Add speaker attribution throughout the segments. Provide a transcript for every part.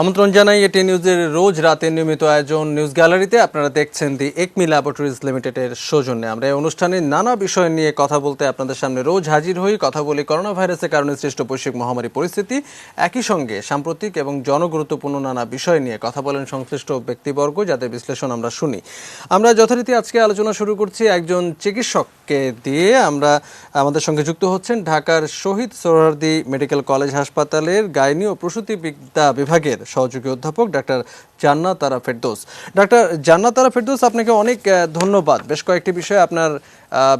Speaker 1: আমন্ত্রণ জানাই এটি নিউজের রোজ রাতে নিয়মিত আয়োজন নিউজ গ্যালারিতে। আপনারা দেখছেন দি একমি ল্যাবরেটরিজ লিমিটেডের সৌজন্যে আমরা এই অনুষ্ঠানে নানা বিষয় নিয়ে কথা বলতে আপনাদের সামনে রোজ হাজির হই। কথা বলি করোনা ভাইরাসের কারণে সৃষ্ট বৈশ্বিক মহামারী পরিস্থিতি, একই সঙ্গে সাম্প্রতিক এবং জনগুরুত্বপূর্ণ নানা বিষয় নিয়ে কথা বলেন সংশ্লিষ্ট ব্যক্তিবর্গ, যাদের বিশ্লেষণ আমরা শুনি। আমরা যথারীতি আজকে আলোচনা শুরু করছি একজন চিকিৎসককে দিয়ে। আমাদের সঙ্গে যুক্ত হচ্ছেন ঢাকার শহীদ সোহরাওয়ার্দী মেডিকেল কলেজ হাসপাতালের গাইনি ও প্রসূতিবিদ্যা বিভাগের সহযোগী অধ্যাপক ডাক্তার জান্নাত আরা ফেরদৌস। ডাক্তার জান্নাত আরা ফেরদৌস, আপনাকে অনেক ধন্যবাদ। বেশ কয়েকটি বিষয়ে আপনার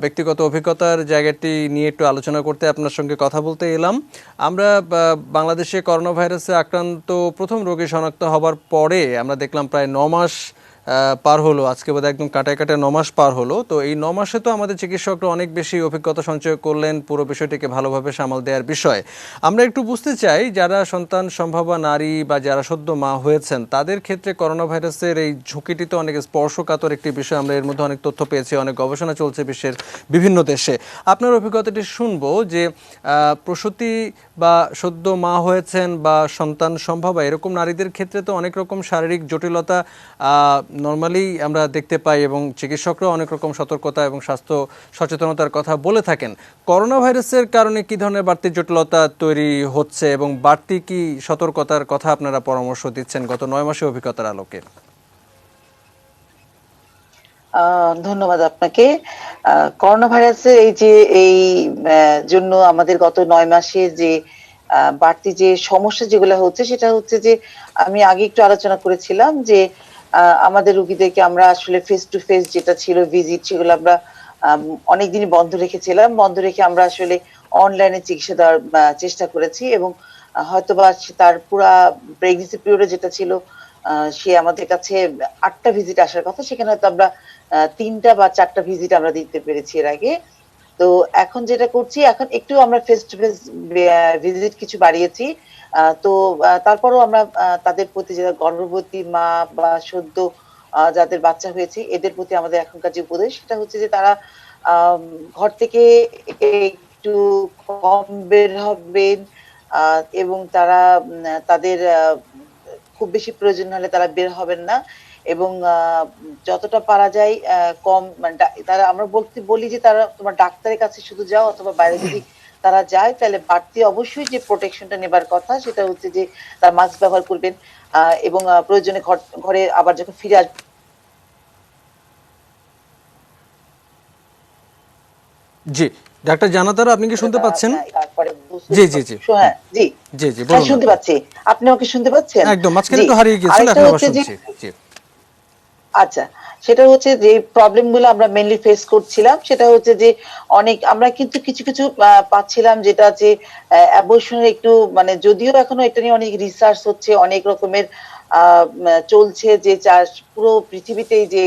Speaker 1: ব্যক্তিগত অভিজ্ঞতার জায়গাটি নিয়ে একটু আলোচনা করতে আপনার সঙ্গে কথা বলতে এলাম। আমরা বাংলাদেশে করোনা ভাইরাসে আক্রান্ত প্রথম রোগী শনাক্ত হবার পরে আমরা দেখলাম প্রায় 9 মাস পার হলো, আজকে বোধহয় একদম কাটায় কাটায় 9 মাস পার হলো। তো এই 9 মাসে তো আমাদের চিকিৎসকরা অনেক বেশি অভিজ্ঞতা সঞ্চয় করলেন পুরো বিষয়টিকে ভালোভাবে সামাল দেওয়ার বিষয়ে। আমরা একটু বুঝতে চাই, যারা সন্তান সম্ভাবনা নারী বা যারা সদ্য মা হয়েছেন তাদের ক্ষেত্রে করোনা ভাইরাসের এই ঝুঁকিটি তো অনেক স্পর্শকাতর একটি বিষয়। আমরা এর মধ্যে অনেক তথ্য পেয়েছি, অনেক গবেষণা চলছে বিশ্বের বিভিন্ন দেশে। আপনার অভিজ্ঞতাটি শুনবো যে প্রসূতি বা সদ্য মা হয়েছেন বা সন্তান সম্ভাবনা এরকম নারীদের ক্ষেত্রে তো অনেক রকম শারীরিক জটিলতা নর্মালি আমরা দেখতে পাই এবং চিকিৎসকরাও অনেক রকম সতর্কতা এবং স্বাস্থ্য সচেতনতার কথা বলে থাকেন। করোনা ভাইরাসের কারণে কি ধরনের বাড়তি জটিলতা তৈরি হচ্ছে এবং বাড়তি কি সতর্কতার কথা আপনারা পরামর্শ দিচ্ছেন গত 9 মাসের অভিজ্ঞতার আলোকে?
Speaker 2: ধন্যবাদ আপনাকে। করোনা ভাইরাসের এই জন্য আমাদের গত 9 মাসে যে বাড়তি যে সমস্যা যেগুলো হচ্ছে, সেটা হচ্ছে যে আমি আগে একটু আলোচনা করেছিলাম যে আমাদের রোগীদেরকে আমরা আসলে ফেস টু ফেস যেটা ছিল ভিজিট, সেগুলো আমরা অনেকদিনই বন্ধ রেখেছিলাম। বন্ধ রেখে আমরা আসলে অনলাইনে চিকিৎসা দেওয়ার চেষ্টা করেছি এবং হয়তোবা তার পুরা প্রেগনেন্সি পিরিয়ডে যেটা ছিল, সে আমাদের কাছে 8টা ভিজিট আসার কথা, সেখানে হয়তো আমরা 3টা বা 4টা ভিজিট আমরা দিতে পেরেছি এর আগে। তো এখন যেটা করছি, এখন একটু আমরা ফেস টু ফেস ভিজিট কিছু বাড়িয়েছি। তো তারপরও আমরা তাদের প্রতি, যারা গর্ভবতী মা বা সদ্য যাদের বাচ্চা হয়েছে, এদের প্রতি আমাদের এখনকার যে উপদেশ, সেটা হচ্ছে যে তারা ঘর থেকে একটু কম বের হবেন এবং তারা তাদের খুব বেশি প্রয়োজন হলে তারা বের হবেন না এবং যতটা পারা যায় কম, মানে তারা, আমরা বলি যে তারা তোমার ডাক্তারের কাছে শুধু যাও, অথবা বাইরে যদি তারা যায় তাহলে বাড়তি অবশ্যই যে প্রোটেকশনটা নেবার কথা, সেটা হচ্ছে যে তার মাস্ক ব্যবহার করবেন এবং প্রয়োজনে ঘরে আবার যখন ফিরে আসবেন।
Speaker 1: জি, ডাক্তার জান্নাত আরা, আপনি কি শুনতে পাচ্ছেন?
Speaker 2: তারপরে
Speaker 1: জি জি জি
Speaker 2: হ্যাঁ, জি
Speaker 1: জি জি
Speaker 2: হ্যাঁ,
Speaker 1: বলুন
Speaker 2: শুনতে
Speaker 1: আপনি।
Speaker 2: পাচ্ছি। আপনি আমাকে শুনতে পাচ্ছেন?
Speaker 1: একদম মাঝখানে
Speaker 2: জি।
Speaker 1: একটু হারিয়ে গিয়েছিল,
Speaker 2: আরেকটা
Speaker 1: এখন আবার
Speaker 2: হচ্ছে যে,
Speaker 1: শুনছি। জি
Speaker 2: আচ্ছা, সেটা হচ্ছে যে প্রবলেম গুলো আমরা মেইনলি ফেস করছিলাম, সেটা হচ্ছে যে আমরা কিন্তু কিছু কিছু পাচ্ছিলাম, যেটা যে অ্যাবর্শনের একটু, মানে যদিও এখনো এটা নিয়ে অনেক রিসার্চ হচ্ছে, অনেক রকমের চলছে, যে পুরো পৃথিবীতেই যে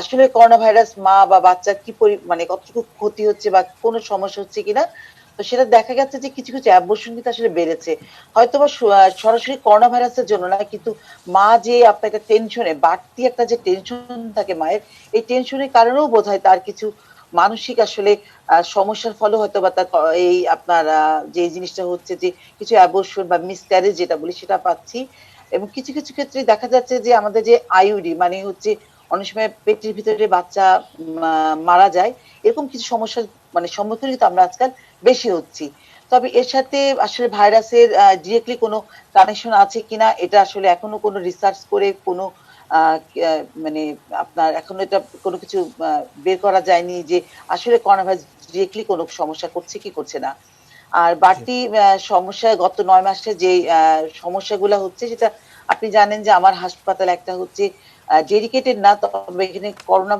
Speaker 2: আসলে করোনা ভাইরাস মা বা বাচ্চার কি মানে কতটুকু ক্ষতি হচ্ছে বা কোনো সমস্যা হচ্ছে কিনা। তো সেটা দেখা গেছে যে কিছু কিছু অ্যাবর্শন কিন্তু আসলে বেড়েছে, হয়তোবা সরাসরি করোনা ভাইরাসের জন্য না, কিন্তু মা যে আপনার একটা টেনশনে, বাড়তি একটা যে টেনশন থাকে মায়ের, এই টেনশনের কারণেও বোধহয় তার কিছু মানসিক আসলে সমস্যার ফলে হয়তো বা তার এই আপনার যে জিনিসটা হচ্ছে, যে কিছু অ্যাবর্শন বা মিসক্যারেজ যেটা বলি, সেটা পাচ্ছি। এবং কিছু কিছু ক্ষেত্রে দেখা যাচ্ছে যে আমাদের যে আইইউডি, মানে হচ্ছে অনেক সময় পেটের ভিতরে বাচ্চা মারা যায়, এরকম কিছু সমস্যার মানে সম্মুখীন কিন্তু আমরা আজকাল বেশি হচ্ছি। তবে এর সাথে আসলে ভাইরাসের ডিরেক্টলি কোনো কানেকশন আছে কিনা, এটা আসলে এখনো কোনো রিসার্চ করে কোনো মানে আপনার এখনো এটা কোনো কিছু বের করা যায়নি যে আসলে করোনা ভাইরাস ডিরেক্টলি কোনো সমস্যা করছে কি করছে না। আর
Speaker 1: জি
Speaker 2: বাড়তি সমস্যা গত 9 মাসে যে সমস্যাগুলো হচ্ছে, সেটা আপনি জানেন যে আমার হাসপাতাল একটা হচ্ছে ডেডিকেটেড না, তবে এখানে করোনা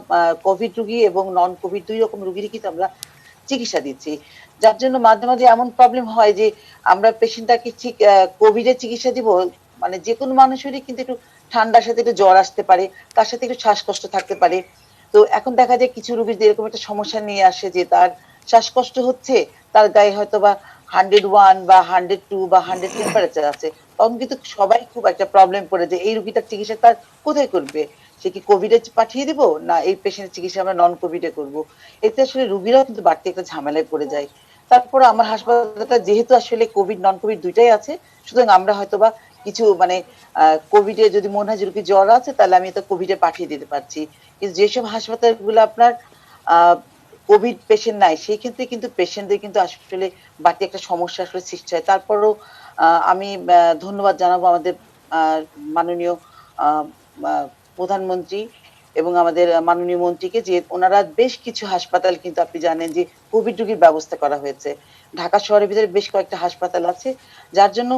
Speaker 2: কোভিড রোগী এবং নন কোভিড 2 রকম রোগীরই কিন্তু আমরা চিকিৎসা দিচ্ছি। যার জন্য মাঝে মাঝে এমন প্রবলেম হয় যে আমরা পেশেন্টটাকে ঠিক কোভিড এর চিকিৎসা দিব, মানে যে কোনো মানুষেরই কিন্তু একটু ঠান্ডার সাথে একটু জ্বর আসতে পারে, তার সাথে একটু শ্বাসকষ্ট থাকতে পারে। তো এখন দেখা যায় কিছু রোগীর এরকম একটা সমস্যা নিয়ে আসে যে তার শ্বাসকষ্ট হচ্ছে, তার গায়ে হয়তো বা 101 বা 102 বা 100 টেম্পারেচার আছে, তখন কিন্তু সবাই খুব একটা প্রবলেম পড়ে যে এই রোগীটার চিকিৎসা তার কোথায় করবে, সে কি কোভিডে পাঠিয়ে দিব, না এই পেশেন্টের চিকিৎসা আমরা নন কোভিডে করব। এতে আসলে রোগীরাও কিন্তু বাড়তি একটা ঝামেলায় পড়ে যায়। তারপর আমার হাসপাতালটা যেহেতু আসলে কোভিড নন কোভিড দুইটাই আছে, সুতরাং আমরা হয়তোবা কিছু মানে কোভিডে যদি মনে হয় যে রোগীর জ্বর আছে তাহলে আমি তো কোভিডে পাঠিয়ে দিতে পারছি, কিন্তু যেসব হাসপাতালগুলো আপনার কোভিড পেশেন্ট নাই সেই ক্ষেত্রে কিন্তু পেশেন্টদের কিন্তু আসলে বাড়তি একটা সমস্যা আসলে সৃষ্টি হয়। তারপরও আমি ধন্যবাদ জানাবো আমাদের মাননীয় আহ, আহ, প্রধানমন্ত্রী এবং আমাদের মাননীয় মন্ত্রীকে যে ওনারা বেশ কিছু হাসপাতাল কিন্তু আপনি জানেন যে কোভিড রোগীর ব্যবস্থা করা হয়েছে। ঢাকা শহরের ভিতরে বেশ কয়েকটা হাসপাতাল আছে, যার জন্য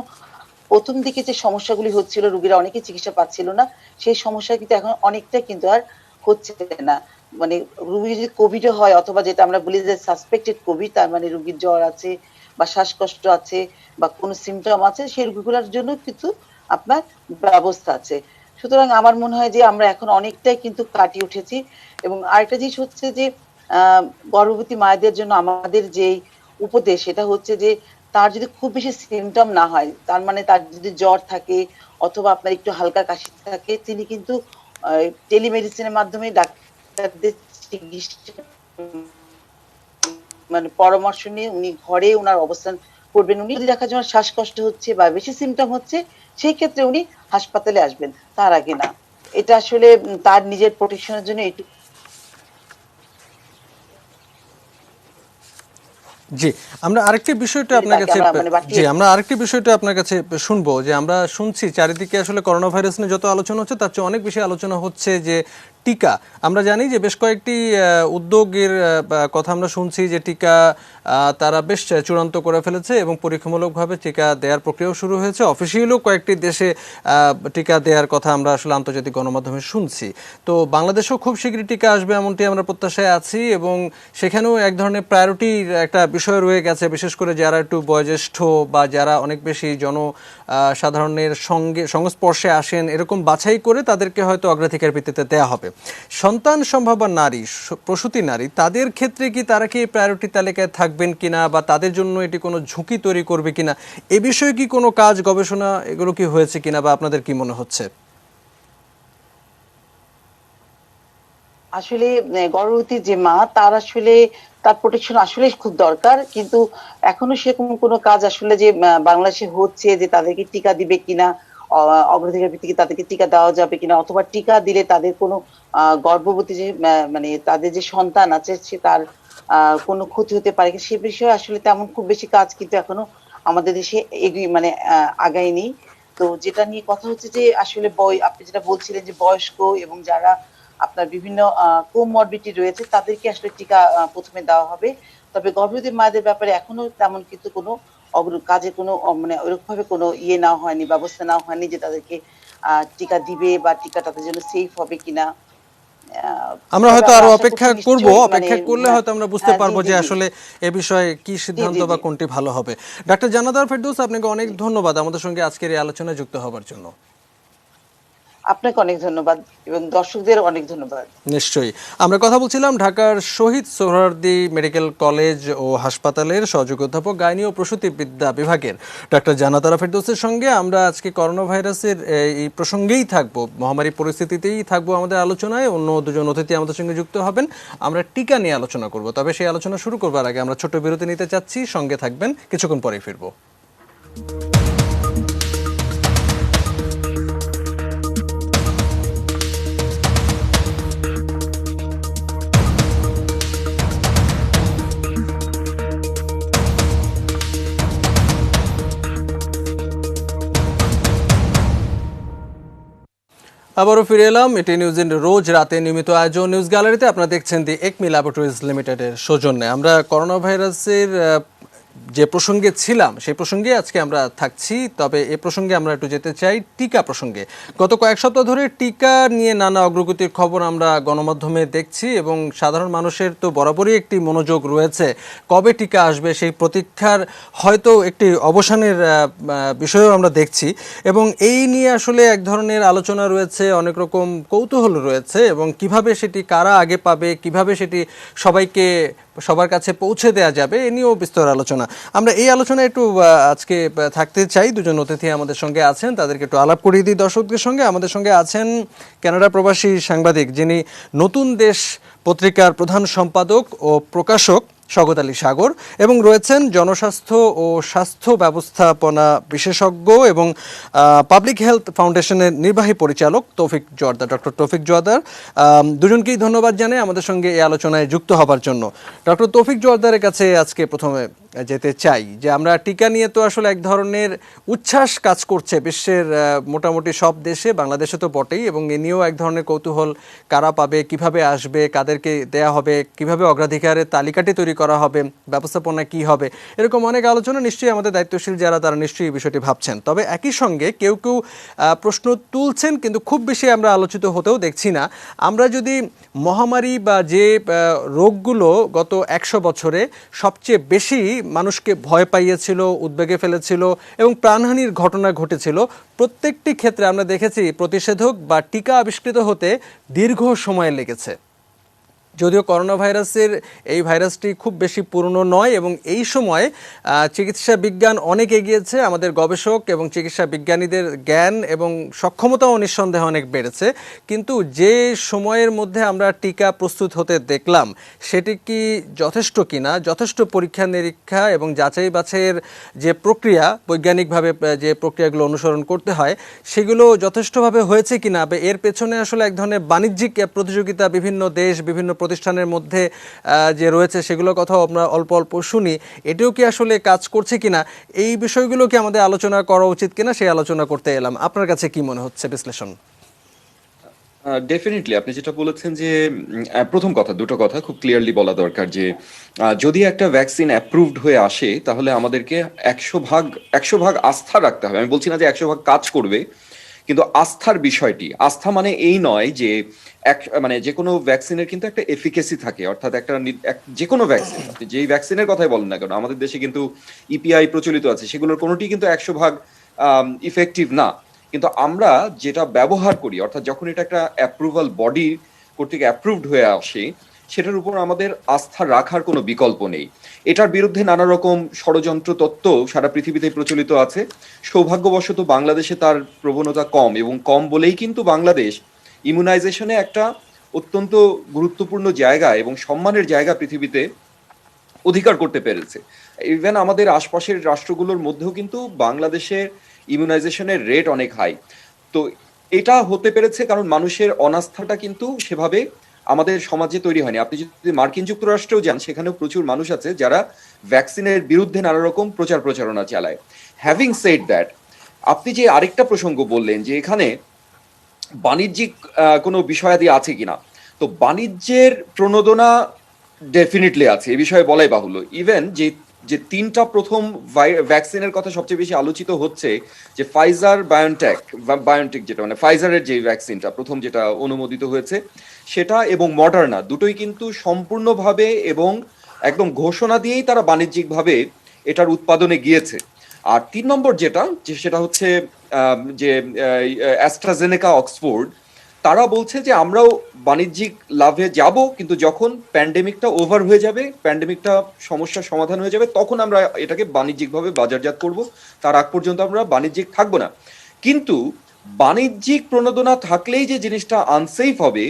Speaker 2: প্রথম দিকে যে সমস্যাগুলি হচ্ছিল, রোগীরা অনেকে চিকিৎসা পাচ্ছিল না, সেই সমস্যা কিন্তু এখন অনেকটা কিন্তু আর হচ্ছে না। মানে রোগী যদি কোভিডে হয় অথবা যেটা আমরা বলি যে সাসপেক্টেড কোভিড, তার মানে রোগীর জ্বর আছে বা শ্বাসকষ্ট আছে বা কোনো সিমটম আছে, সেই রোগীগুলোর জন্য কিন্তু আপনার ব্যবস্থা আছে। সুতরাং আমার মনে হয় যে আমরা এখন অনেকটাই কিন্তু কাটিয়ে উঠেছি। এবং আরেকটা জিনিস হচ্ছে যে আহ গর্ভবতী মায়েদের জন্য আমাদের যেই উপদেশ সেটা হচ্ছে যে তার যদি খুব বেশি সিমটম না হয়, তার মানে তার যদি জ্বর থাকে অথবা আপনার একটু হালকা কাশি থাকে, তিনি কিন্তু টেলিমেডিসিনের মাধ্যমে ডাক্তারদের চিকিৎসা মানে পরামর্শ নিয়ে উনি ঘরে উনার অবস্থান করবেন। উনি যদি দেখা যায় শ্বাসকষ্ট হচ্ছে বা বেশি সিমটম হচ্ছে, সেই ক্ষেত্রে উনি হাসপাতালে আসবেন, তার আগে না। এটা আসলে তার নিজের প্রোটেকশনের জন্য একটু
Speaker 1: জি, আমরা আরেকটি বিষয়টা আপনার কাছে
Speaker 2: মানে
Speaker 1: জি
Speaker 2: বাড়তি
Speaker 1: আমরা আরেকটি বিষয়টা আপনার কাছে শুনবো যে আমরা শুনছি চারিদিকে আসলে করোনা ভাইরাস নিয়ে যত আলোচনা হচ্ছে তার চেয়ে অনেক বেশি আলোচনা হচ্ছে যে টিকা। আমরা জানি যে বেশ কয়েকটি উদ্যোগের কথা আমরা শুনছি যে টিকা তারা বেশ চূড়ান্ত করে ফেলেছে এবং পরীক্ষামূলকভাবে টিকা দেওয়ার প্রক্রিয়াও শুরু হয়েছে। অফিসিয়ালও কয়েকটি দেশে টিকা দেওয়ার কথা আমরা আসলে আন্তর্জাতিক গণমাধ্যমে শুনছি। তো বাংলাদেশেও খুব শীঘ্রই টিকা আসবে এমনটি আমরা প্রত্যাশায় আছি, এবং সেখানেও এক ধরনের প্রায়োরিটির একটা বিষয় রয়ে গেছে, বিশেষ করে যারা একটু বয়োজ্যেষ্ঠ বা যারা অনেক বেশি সাধারণের সংস্পর্শে আসেন, এরকম বাছাই করে তাদেরকে হয়তো অগ্রাধিকার ভিত্তিতে দেওয়া হবে। সন্তান সম্ভবা নারী, প্রসূতি নারী, তাদের ক্ষেত্রে কি তারা কি প্রায়োরিটি তালিকায় থাকবেন কিনা বা তাদের জন্য এটি কোনো ঝুঁকি তৈরি করবে কিনা, এ বিষয়ে কি কোনো কাজ গবেষণা এগুলো কি হয়েছে কিনা বা আপনাদের কি মনে হচ্ছে?
Speaker 2: আসলে গর্ভবতী যে মা তার আসলে তার প্রোটেকশন আসলে খুব দরকার, কিন্তু এখনো সেরকম কোনো কাজ আসলে যে বাংলাদেশে হচ্ছে যে তাদেরকে টিকা দিবে কিনা, অগ্রাধিকার ভিত্তিতে তাদেরকে টিকা দেওয়া যাবে কিনা, অথবা টিকা দিলে তাদের কোনো গর্ভবতী যে মানে তাদের যে সন্তান আছে সে তার কোনো ক্ষতি হতে পারে সে বিষয়ে আসলে তেমন খুব বেশি কাজ কিন্তু এখনো আমাদের দেশে এগিয়ে মানে আগায়নি। তো যেটা নিয়ে কথা হচ্ছে যে আসলে আপনি যেটা বলছিলেন যে বয়স্ক এবং যারা আপনার বিভিন্ন কোমরবিডিটি রয়েছে তাদেরকে আসলে টিকা প্রথমে দেওয়া হবে। তবে গর্ভবতী মায়েদের ব্যাপারে এখনো তেমন কিন্তু কোনো কাজে কোনো মানে ওইরকম ভাবে কোনো নেওয়া হয়নি, ব্যবস্থা নেওয়া হয়নি যে তাদেরকে টিকা দিবে বা টিকা তাদের জন্য সেফ হবে কিনা।
Speaker 1: আমরা
Speaker 2: তবে
Speaker 1: হয়তো
Speaker 2: আমরা
Speaker 1: আরো
Speaker 2: আশা করছি
Speaker 1: অপেক্ষা করব,
Speaker 2: নিশ্চয়ই মানে
Speaker 1: অপেক্ষা করলে হয়তো আমরা বুঝতে
Speaker 2: জি
Speaker 1: পারবো
Speaker 2: জি
Speaker 1: যে
Speaker 2: জি
Speaker 1: আসলে এ বিষয়ে কি
Speaker 2: জি
Speaker 1: সিদ্ধান্ত
Speaker 2: জি
Speaker 1: বা
Speaker 2: জি
Speaker 1: কোনটি ভালো হবে। ডাক্তার জানাদার ফেরদৌস, আপনাকে অনেক
Speaker 2: জি।
Speaker 1: ধন্যবাদ আমাদের সঙ্গে আজকের এই আলোচনায় যুক্ত হবার জন্য।
Speaker 2: আপনাকে অনেক ধন্যবাদ এবং দর্শকদের অনেক ধন্যবাদ।
Speaker 1: নিশ্চয়ই। আমরা কথা বলছিলাম ঢাকার শহীদ সোহরাওয়ার্দী মেডিকেল কলেজ ও হাসপাতালের সহযোগী অধ্যাপক গাইনি ও প্রসূতি বিদ্যা বিভাগের ডাক্তার জানাতারা ফেরদৌসের সঙ্গে। আমরা আজকে করোনা ভাইরাসের এই প্রসঙ্গেই থাকবো, মহামারী পরিস্থিতিতেই থাকবো আমাদের আলোচনায়। অন্য দুজন অতিথি আমাদের সঙ্গে যুক্ত হবেন, আমরা টিকা নিয়ে আলোচনা করব। তবে সেই আলোচনা শুরু করবার আগে আমরা ছোট্ট বিরতি নিতে চাচ্ছি, সঙ্গে থাকবেন, কিছুক্ষণ পরেই ফিরবো। আবারও ফিরে এলাম, এটি নিউজের রোজ রাতে নিয়মিত আয়োজন নিউজ গ্যালারিতে। আপনারা দেখছেন দি একমি ল্যাবরেটরিজ লিমিটেডের সৌজন্যে। আমরা করোনা ভাইরাসের যে প্রসঙ্গে ছিলাম সেই প্রসঙ্গে আজকে আমরা থাকছি। তবে এ প্রসঙ্গে আমরা একটু যেতে চাই টিকা প্রসঙ্গে। গত কয়েক সপ্তাহ ধরে টিকা নিয়ে নানা অগ্রগতির খবর আমরা গণমাধ্যমে দেখছি, এবং সাধারণ মানুষের তো বরাবরই একটি মনোযোগ রয়েছে কবে টিকা আসবে, সেই প্রতীক্ষার হয়তো একটি অবসানের বিষয়ও আমরা দেখছি। এবং এই নিয়ে আসলে এক ধরনের আলোচনা রয়েছে, অনেক রকম কৌতূহল রয়েছে, এবং কিভাবে সেটি কারা আগে পাবে, কিভাবে সেটি সবার কাছে পৌঁছে দেওয়া যাবে, এ নিয়েও বিস্তর আলোচনা। আমরা এই আলোচনায় একটু আজকে থাকতে চাই। দুজন অতিথি আমাদের সঙ্গে আছেন, তাদেরকে একটু আলাপ করিয়ে দিই দর্শকদের সঙ্গে। আমাদের সঙ্গে আছেন কানাডা প্রবাসী সাংবাদিক, যিনি নতুন দেশ পত্রিকার প্রধান সম্পাদক ও প্রকাশক স্বাগত আলী সাগর, এবং রয়েছেন জনস্বাস্থ্য ও স্বাস্থ্য ব্যবস্থাপনা বিশেষজ্ঞ এবং পাবলিক হেলথ ফাউন্ডেশনের নির্বাহী পরিচালক তৌফিক জোয়ারদার, ডক্টর তৌফিক জোয়ারদার। দুজনকেই ধন্যবাদ জানাই আমাদের সঙ্গে এই আলোচনায় যুক্ত হবার জন্য। ডক্টর তৌফিক জোয়ারদারের কাছে আজকে প্রথমে যেতে চাই যে আমরা টিকা নিয়ে তো আসলে এক ধরনের উচ্ছ্বাস কাজ করছে বিশ্বের মোটামুটি সব দেশে, বাংলাদেশে তো বটেই, এবং এ নিয়েও এক ধরনের কৌতূহল, কারা পাবে, কিভাবে আসবে, কাদেরকে দেয়া হবে, কিভাবে অগ্রাধিকারের তালিকাটি তৈরি করা হবে, ব্যবস্থাপনা কি হবে, এরকম অনেক আলোচনা নিশ্চয়ই আমাদের দায়িত্বশীল যারা তারা নিশ্চয়ই এই বিষয়টি ভাবছেন। তবে একই সঙ্গে কেউ কেউ প্রশ্ন তুলছেন, কিন্তু খুব বেশি আমরা আলোচিত হতেও দেখছি না। আমরা যদি মহামারী বা যে রোগগুলো গত 100 বছরে সবচেয়ে বেশি মানুষকে ভয় পাইয়েছিল, উদ্বেগে ফেলেছিল এবং প্রাণহানির ঘটনা ঘটেছিল, প্রত্যেকটি ক্ষেত্রে আমরা দেখেছি প্রতিষেধক বা টিকা আবিষ্কৃত হতে দীর্ঘ সময় লেগেছে। যদিও করোনা ভাইরাসের এই ভাইরাসটি খুব বেশি পুরনো নয় এবং এই সময় চিকিৎসা বিজ্ঞান অনেক এগিয়েছে, আমাদের গবেষক এবং চিকিৎসা বিজ্ঞানীদের জ্ঞান এবং সক্ষমতাও নিঃসন্দেহে অনেক বেড়েছে। কিন্তু যে সময়ের মধ্যে আমরা টিকা প্রস্তুত হতে দেখলাম সেটি কি যথেষ্ট কিনা, যথেষ্ট পরীক্ষা নিরীক্ষা এবং যাচাই বাছাইয়ের যে প্রক্রিয়া, বৈজ্ঞানিকভাবে যে প্রক্রিয়াগুলো অনুসরণ করতে হয় সেগুলো যথেষ্টভাবে হয়েছে কিনা, এর পেছনে আসলে এক ধরনের বাণিজ্যিক প্রতিযোগিতা বিভিন্ন দেশ, বিভিন্ন প্রতিষ্ঠানের মধ্যে যে রয়েছে সেগুলোর কথাও আমরা অল্প অল্প শুনি, এটিও কি আসলে কাজ করছে কিনা, এই বিষয়গুলো কি আমাদের আলোচনা করা উচিত কিনা, সেই আলোচনা করতে এলাম। আপনার কাছে কি মনে হচ্ছে বিশ্লেষণ?
Speaker 3: ডেফিনেটলি আপনি যেটা বলেছেন যে প্রথম কথা, দুটো কথা খুব ক্লিয়ারলি বলা দরকার যে যদি একটা ভ্যাকসিন অ্যাপ্রুভড হয়ে আসে তাহলে আমাদেরকে 100 ভাগ আস্থা রাখতে হবে। আমি বলছি না যে 100 ভাগ কাজ করবে, কিন্তু আস্থার বিষয়টি, আস্থা মানে এই নয় যে মানে যে কোনো ভ্যাকসিনের কিন্তু একটা এফিকেসি থাকে, অর্থাৎ যে কোনো ভ্যাকসিন, আপনি যেই ভ্যাকসিনের কথাই বলেন না কেন, আমাদের দেশে কিন্তু ইপিআই প্রচলিত আছে, সেগুলোর কোনোটি কিন্তু 100 ভাগ ইফেক্টিভ না। কিন্তু আমরা যেটা ব্যবহার করি, অর্থাৎ যখন এটা একটা অ্যাপ্রুভাল বডি কর্তৃক অ্যাপ্রুভড হয়ে আসে, সেটার উপর আমাদের আস্থা রাখার কোনো বিকল্প নেই। এটার বিরুদ্ধে নানা রকম ষড়যন্ত্র তত্ত্ব সারা পৃথিবীতে প্রচলিত আছে। সৌভাগ্যবশত বাংলাদেশে তার প্রবণতা কম, এবং কম বলেই কিন্তু বাংলাদেশ ইমিউনাইজেশনে একটা অত্যন্ত গুরুত্বপূর্ণ জায়গা এবং সম্মানের জায়গা পৃথিবীতে অধিকার করতে পেরেছে। ইভেন আমাদের আশপাশের রাষ্ট্রগুলোর মধ্যেও কিন্তু বাংলাদেশের ইমিউনাইজেশনের রেট অনেক হাই। তো এটা হতে পেরেছে কারণ মানুষের অনাস্থাটা কিন্তু সেভাবে আমাদের সমাজে তৈরি হয়নি। আপনি যদি মার্কিন যুক্তরাষ্ট্রেও যান, সেখানেও প্রচুর মানুষ আছে যারা ভ্যাকসিনের বিরুদ্ধে নানা রকম প্রচার প্রচারণা চালায়। হ্যাভিং সেড দ্যাট, আপনি যে আরেকটা প্রসঙ্গ বললেন যে এখানে বাণিজ্যিক কোনো বিষয়াদি আছে কিনা, তো বাণিজ্যের প্রণোদনা ডেফিনেটলি আছে, এ বিষয়ে বলাই বাহুল্য। ইভেন যে যে তিনটা প্রথম ভ্যাকসিনের কথা সবচেয়ে বেশি আলোচিত হচ্ছে, যে ফাইজার বায়োনটেক যেটা মানে ফাইজারের যে ভ্যাকসিনটা প্রথম যেটা অনুমোদিত হয়েছে সেটা, এবং মডার্না, দুটোই কিন্তু সম্পূর্ণভাবে এবং একদম ঘোষণা দিয়েই তারা বাণিজ্যিকভাবে এটার উৎপাদনে গিয়েছে। আর 3 নম্বর যেটা, সেটা হচ্ছে যে অ্যাস্ট্রাজেনেকা অক্সফোর্ড, তারা বলছে যে আমরাও বাণিজ্যিক লাভে যাব, কিন্তু যখন প্যান্ডেমিকটা ওভার হয়ে যাবে, প্যান্ডেমিকটা সমস্যার সমাধান হয়ে যাবে, তখন আমরা এটাকে বাণিজ্যিকভাবে বাজারজাত করব, তার আগ পর্যন্ত আমরা বাণিজ্যিক থাকবো না। কিন্তু বাণিজ্যিক প্রণোদনা থাকলেই যে জিনিসটা আনসেফ হবে,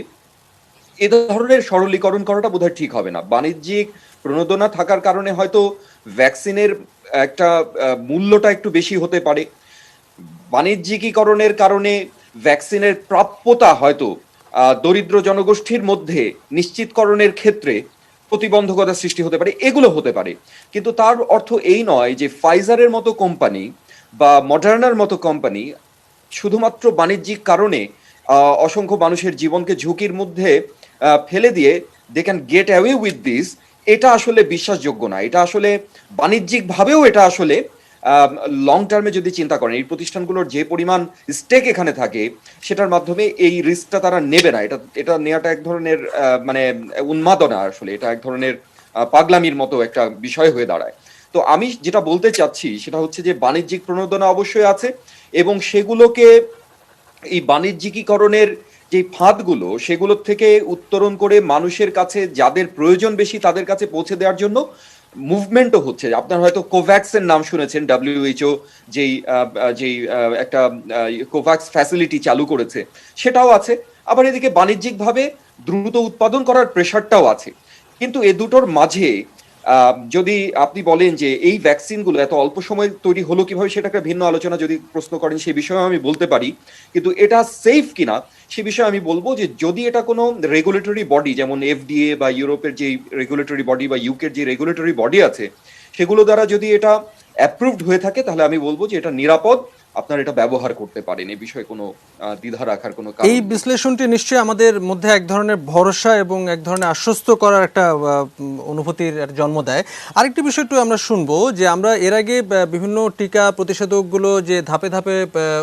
Speaker 3: এ ধরনের সরলীকরণ করাটা বোধহয় ঠিক হবে না। বাণিজ্যিক প্রণোদনা থাকার কারণে হয়তো ভ্যাকসিনের একটা মূল্যটা একটু বেশি হতে পারে, বাণিজ্যিকীকরণের কারণে ভ্যাকসিনের প্রাপ্যতা হয়তো দরিদ্র জনগোষ্ঠীর মধ্যে নিশ্চিতকরণের ক্ষেত্রে প্রতিবন্ধকতা সৃষ্টি হতে পারে, এগুলো হতে পারে। কিন্তু তার অর্থ এই নয় যে ফাইজারের মতো কোম্পানি বা মডার্নার মতো কোম্পানি শুধুমাত্র বাণিজ্যিক কারণে অসংখ্য মানুষের জীবনকে ঝুঁকির মধ্যে ফেলে দিয়ে they can get away with this, এটা আসলে বিশ্বাসযোগ্য না। এটা আসলে বাণিজ্যিকভাবেও এটা আসলে লং টার্মে যদি চিন্তা করেন, এই প্রতিষ্ঠানগুলোর যে পরিমাণ স্টেক এখানে থাকে, সেটার মাধ্যমে এই রিস্কটা তারা নেবে না। এটা নেওয়াটা এক ধরনের মানে উন্মাদনা, আসলে এটা এক ধরনের পাগলামির মতো একটা বিষয় হয়ে দাঁড়ায়। তো আমি যেটা বলতে চাচ্ছি সেটা হচ্ছে যে বাণিজ্যিক প্রণোদনা অবশ্যই আছে, এবং সেগুলোকে এই বাণিজ্যিকীকরণের যে ফাঁদগুলো, সেগুলোর থেকে উত্তরণ করে মানুষের কাছে যাদের প্রয়োজন বেশি তাদের কাছে পৌঁছে দেওয়ার জন্য মুভমেন্টও হচ্ছে। আপনার হয়তো কোভ্যাক্সের নাম শুনেছেন, ডব্লিউএইচও যেই যেই একটা কোভ্যাক্স ফ্যাসিলিটি চালু করেছে, সেটাও আছে। আবার এদিকে বাণিজ্যিকভাবে দ্রুত উৎপাদন করার প্রেশারটাও আছে। কিন্তু এ দুটোর মাঝে যদি আপনি বলেন যে এই ভ্যাকসিনগুলো এত অল্প সময় তৈরি হলো কিভাবে, সেটা একটা ভিন্ন আলোচনা যদি প্রশ্ন করেন সেই বিষয়ে আমি বলতে পারি, কিন্তু এটা সেফ কিনা সে বিষয়ে আমি বলবো যে যদি এটা কোনো রেগুলেটরি বডি যেমন এফডিএ বা ইউরোপের যে রেগুলেটরি বডি বা ইউকের যে রেগুলেটরি বডি আছে সেগুলো দ্বারা যদি এটা অ্যাপ্রুভড হয়ে থাকে তাহলে আমি বলবো যে এটা নিরাপদ, আপনার এটা ব্যবহার করতে পারেন, এ বিষয়ে কোনো দ্বিধা রাখার কোনো কারণ
Speaker 1: এই
Speaker 3: নেই।
Speaker 1: বিশ্লেষণটি নিশ্চয়ই আমাদের মধ্যে এক ধরনের ভরসা এবং এক ধরনের আশ্বস্ত করার একটা অনুভূতির একটা জন্ম দেয়। আরেকটি বিষয় একটু আমরা শুনবো যে আমরা এর আগে বিভিন্ন টিকা প্রতিষেধকগুলো যে ধাপে ধাপে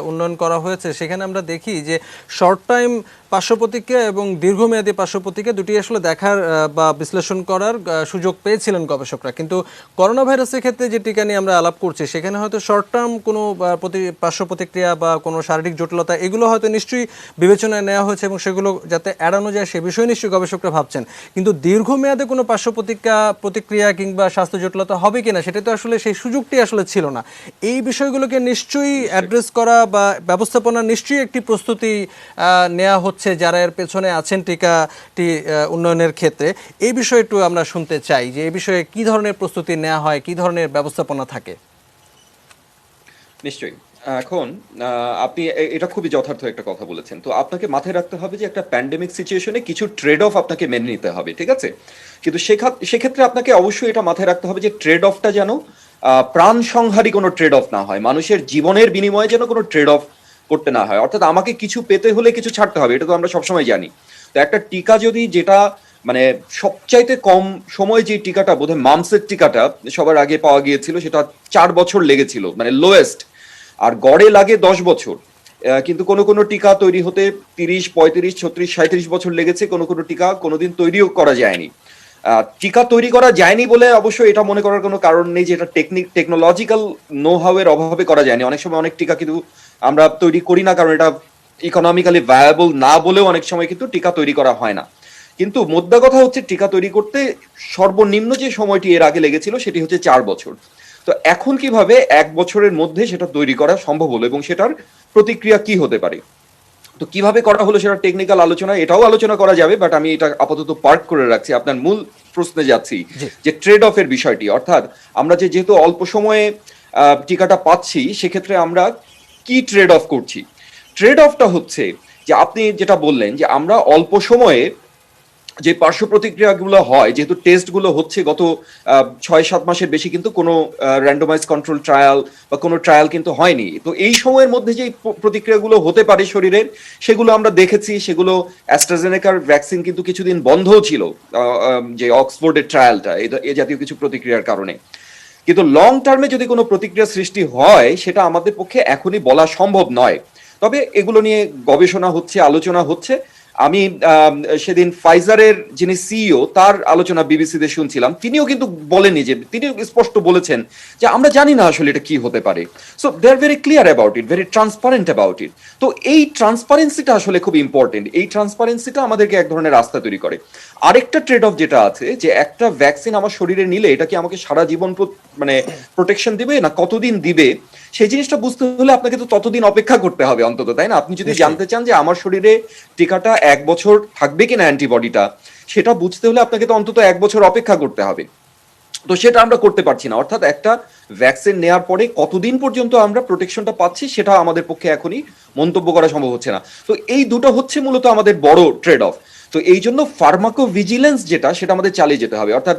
Speaker 1: উন্নয়ন করা হয়েছে, সেখানে আমরা দেখি যে শর্ট টাইম পার্শ্ব প্রতিক্রিয়া এবং দীর্ঘমেয়াদী পার্শ্ব প্রতিক্রিয়া দুটি আসলে দেখার বা বিশ্লেষণ করার সুযোগ পেয়েছিলেন গবেষকরা। কিন্তু করোনা ভাইরাসের ক্ষেত্রে যে টিকা নিয়ে আমরা আলাপ করছি সেখানে হয়তো শর্ট টার্ম কোনো পার্শ্ব প্রতিক্রিয়া বা কোনো শারীরিক জটিলতা এগুলো হয়তো নিশ্চয়ই বিবেচনায় নেওয়া হয়েছে এবং সেগুলো যাতে এড়ানো যায় সে বিষয়ে নিশ্চয়ই গবেষকরা ভাবছেন। কিন্তু দীর্ঘমেয়াদে কোনো পার্শ্ব প্রতিক্রিয়া কিংবা স্বাস্থ্য জটিলতা হবে কিনা সেটা তো আসলে সেই সুযোগটি আসলে ছিল না। এই বিষয়গুলোকে নিশ্চয়ই অ্যাড্রেস করা বা ব্যবস্থাপনা নিশ্চয়ই একটি প্রস্তুতি নেওয়া হচ্ছে যারা এর পেছনে আছেন টিকাটি উন্নয়নের ক্ষেত্রে। এই বিষয়ে একটু আমরা শুনতে চাই যে এই বিষয়ে কি ধরনের প্রস্তুতি নেওয়া হয়, কি ধরনের ব্যবস্থাপনা থাকে।
Speaker 3: নিশ্চয়ই। এখন আপনি এটা খুবই যথার্থ একটা কথা বলেছেন। তো আপনাকে মাথায় রাখতে হবে যে একটা প্যান্ডেমিক সিচুয়েশনে কিছু ট্রেড অফ আপনাকে মেনে নিতে হবে, ঠিক আছে? কিন্তু সেক্ষেত্রে আপনাকে অবশ্যই এটা মাথায় রাখতে হবে যে ট্রেড অফটা যেন প্রাণ সংহারী কোনো ট্রেড অফ না হয়, মানুষের জীবনের বিনিময়ে যেন কোনো ট্রেড অফ করতে না হয়। অর্থাৎ আমাকে কিছু পেতে হলে কিছু ছাড়তে হবে, এটা তো আমরা সবসময় জানি। তো একটা টিকা যদি যেটা মানে সবচাইতে কম সময় যে টিকাটা বোধহয় মামসের টিকাটা সবার আগে পাওয়া গিয়েছিল সেটা 4 বছর লেগেছিল, মানে লোয়েস্ট, আর গড়ে লাগে 10 বছর। কিন্তু কোনো কোনো টিকা তৈরি হতে 30, 35, 36, 37 বছর লেগেছে, কোনো কোনো টিকা কোনোদিন তৈরিও করা যায়নি। টিকা তৈরি করা যায়নি বলে অবশ্যই এটা মনে করার কোনো কারণ নেই যে এটা টেকনোলজিক্যাল নো হাউ এর অভাবে করা যায়নি। অনেক সময় অনেক টিকা কিন্তু আমরা তৈরি করি না কারণ এটা ইকোনমিক্যালি ভায়াবল না বলেও অনেক সময় কিন্তু টিকা তৈরি করা হয় না। কিন্তু মোদ্দা কথা হচ্ছে টিকা তৈরি করতে সর্বনিম্ন যে সময়টি এর আগে লেগেছিল সেটি হচ্ছে 4 বছর। তো এখন কিভাবে 1 বছরের মধ্যে সেটা তৈরি করা সম্ভব হলো এবং সেটার প্রতিক্রিয়া কি হতে পারে, তো কিভাবে করা হলো সেটা টেকনিক্যাল আলোচনা, এটাও আলোচনা করা যাবে, বাট আমি এটা আপাতত পার্ক করে রাখছি। আপনার মূল প্রশ্নে যাচ্ছি যে ট্রেড অফ এর বিষয়টি, অর্থাৎ আমরা যেহেতু অল্প সময়ে টিকাটা পাচ্ছি সেক্ষেত্রে আমরা কি ট্রেড অফ করছি। ট্রেড অফটা হচ্ছে যে আপনি যেটা বললেন যে আমরা অল্প সময়ে যে পার্শ্ব প্রতিক্রিয়াগুলো হয়, যেহেতু টেস্টগুলো হচ্ছে গত 6-7 মাসের বেশি কিন্তু কোনো র্যান্ডমাইজ কন্ট্রোল ট্রায়াল বা কোনো ট্রায়াল কিন্তু হয়নি। তো এই সময়ের মধ্যে যে প্রতিক্রিয়াগুলো হতে পারে শরীরের সেগুলো আমরা দেখেছি। সেগুলো অ্যাস্ট্রাজেনেকার ভ্যাকসিন কিন্তু কিছুদিন বন্ধও ছিল, যে অক্সফোর্ডের ট্রায়ালটা এ জাতীয় কিছু প্রতিক্রিয়ার কারণে। কিন্তু লং টার্মে যদি কোনো প্রতিক্রিয়া সৃষ্টি হয় সেটা আমাদের পক্ষে এখনই বলা সম্ভব নয়। তবে এগুলো নিয়ে গবেষণা হচ্ছে, আলোচনা হচ্ছে। আমি সেদিন ফাইজারের যিনি সিইও তার আলোচনা বিবিসিতে শুনছিলাম, তিনিও কিন্তু বলেনি, যে তিনি স্পষ্ট বলেছেন যে আমরা জানি না আসলে এটা কি হতে পারে। So they are very clear about it, very transparent about it. তো এই ট্রান্সপারেন্সিটা আসলে খুব ইম্পর্টেন্ট। এই ট্রান্সপারেন্সিটা আমাদেরকে এক ধরনের রাস্তা তৈরি করে। আরেকটা ট্রেড অফ যেটা আছে যে একটা ভ্যাকসিন আমার শরীরে নিলে এটা কি আমাকে সারা জীবন মানে প্রোটেকশন দিবে না কতদিন দিবে, সেই জিনিসটা বুঝতে হলে আপনাকে তো ততদিন অপেক্ষা করতে হবে অন্তত, তাই না? আপনি যদি জানতে চান যে আমার শরীরে টিকাটা 1 বছর থাকবে কিনা অ্যান্টিবডিটা, সেটা বুঝতে হলে আপনাকে তো অন্তত 1 বছর অপেক্ষা করতে হবে। তো সেটা আমরা করতে পারছি না। অর্থাৎ একটা ভ্যাকসিন নেওয়ার পরে কতদিন পর্যন্ত আমরা প্রোটেকশনটা পাচ্ছি সেটা আমাদের পক্ষে এখনই মন্তব্য করা সম্ভব হচ্ছে না। তো এই দুটো হচ্ছে মূলত আমাদের বড় ট্রেড অফ। তো এই জন্য ফার্মাকোভিজিলেন্স যেটা, সেটা আমাদের চালিয়ে যেতে হবে। অর্থাৎ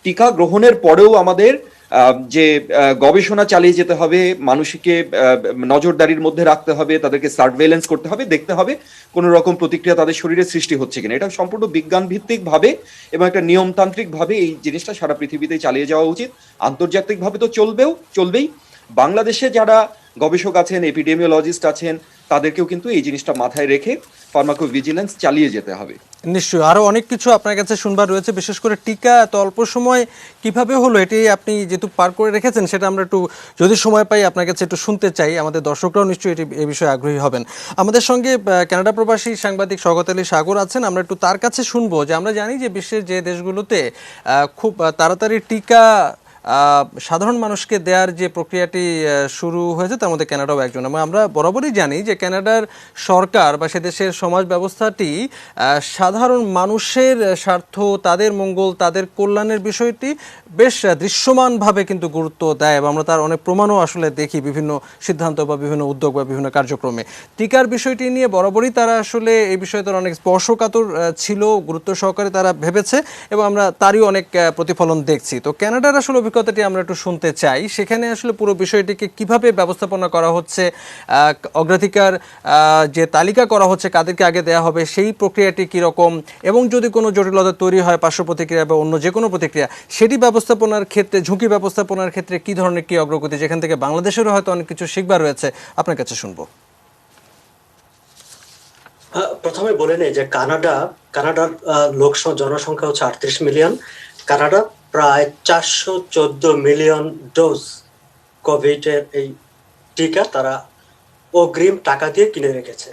Speaker 3: টিকা গ্রহণের পরেও আমাদের যে গবেষণা চালিয়ে যেতে হবে, মানুষকে নজরদারির মধ্যে রাখতে হবে, তাদেরকে সার্ভেলেন্স করতে হবে, দেখতে হবে কোন রকম প্রতিক্রিয়া তাদের শরীরে সৃষ্টি হচ্ছে কিনা। এটা সম্পূর্ণ বিজ্ঞান ভিত্তিক ভাবে এবং একটা নিয়মতান্ত্রিক ভাবে এই জিনিসটা সারা পৃথিবীতে চালিয়ে যাওয়া উচিত। আন্তর্জাতিক ভাবে তো চলবেই। বাংলাদেশে যারা গবেষক আছেন, এপিডেমিওলজিস্ট আছেন, তাদেরকেও কিন্তু এই জিনিসটা মাথায় রেখে ফার্মাকোভিজিলেন্স চালিয়ে যেতে হবে।
Speaker 1: নিশ্চয়ই আরো অনেক কিছু আপনার কাছে শুনবার রয়েছে, বিশেষ করে টিকা এত অল্প সময় কিভাবে হলো, এটি আপনি যেহেতু পার করে রেখেছেন সেটা আমরা একটু যদি সময় পাই আপনার কাছে একটু শুনতে চাই। আমাদের দর্শকরাও নিশ্চয়ই এটি এই বিষয়ে আগ্রহী হবেন। আমাদের সঙ্গে কানাডা প্রবাসী সাংবাদিক শওকত আলী সাগর আছেন, আমরা একটু তার কাছে শুনবো যে আমরা জানি যে বিশ্বের যে দেশগুলোতে খুব তাড়াতাড়ি টিকা সাধারণ মানুষকে দেওয়ার যে প্রক্রিয়াটি শুরু হয়েছে তার মধ্যে কানাডাও একজন, এবং আমরা বরাবরই জানি যে কানাডার সরকার বা সে দেশের সমাজ ব্যবস্থাটি সাধারণ মানুষের স্বার্থ, তাদের মঙ্গল, তাদের কল্যাণের বিষয়টি বেশ দৃশ্যমানভাবে কিন্তু গুরুত্ব দেয়, এবং আমরা তার অনেক প্রমাণও আসলে দেখি বিভিন্ন সিদ্ধান্ত বা বিভিন্ন উদ্যোগ বা বিভিন্ন কার্যক্রমে। টিকার বিষয়টি নিয়ে বরাবরই তারা আসলে এই বিষয়ে তারা অনেক স্পর্শকাতর ছিল, গুরুত্ব সহকারে তারা ভেবেছে, এবং আমরা তারই অনেক প্রতিফলন দেখছি। তো কানাডার আসলে অভিজ্ঞতাটি আমরা একটু শুনতে চাই, সেখানে আসলে পুরো বিষয়টিকে কিভাবে ব্যবস্থাপনা করা হচ্ছে, অগ্রাধিকার যে তালিকা করা হচ্ছে কাদেরকে আগে দেওয়া হবে সেই প্রক্রিয়াটি কীরকম, এবং যদি কোনো জটিলতা তৈরি হয় পার্শ্ব প্রতিক্রিয়া বা অন্য যে কোনো প্রতিক্রিয়া, সেটি ব্যবস্থাপনার ক্ষেত্রে, ঝুঁকি ব্যবস্থাপনার ক্ষেত্রে কী ধরনের কী অগ্রগতি, যেখান থেকে বাংলাদেশেরও হয়তো অনেক কিছু শিখবার রয়েছে, আপনার কাছে শুনবো।
Speaker 4: প্রথমে বলে নেই যে কানাডার জনসংখ্যা হচ্ছে 38 মিলিয়ন। কানাডা প্রায় 414 মিলিয়ন ডোজ কোভিড এর এই টিকা তারা অগ্রিম টাকা দিয়ে কিনে রেখেছে।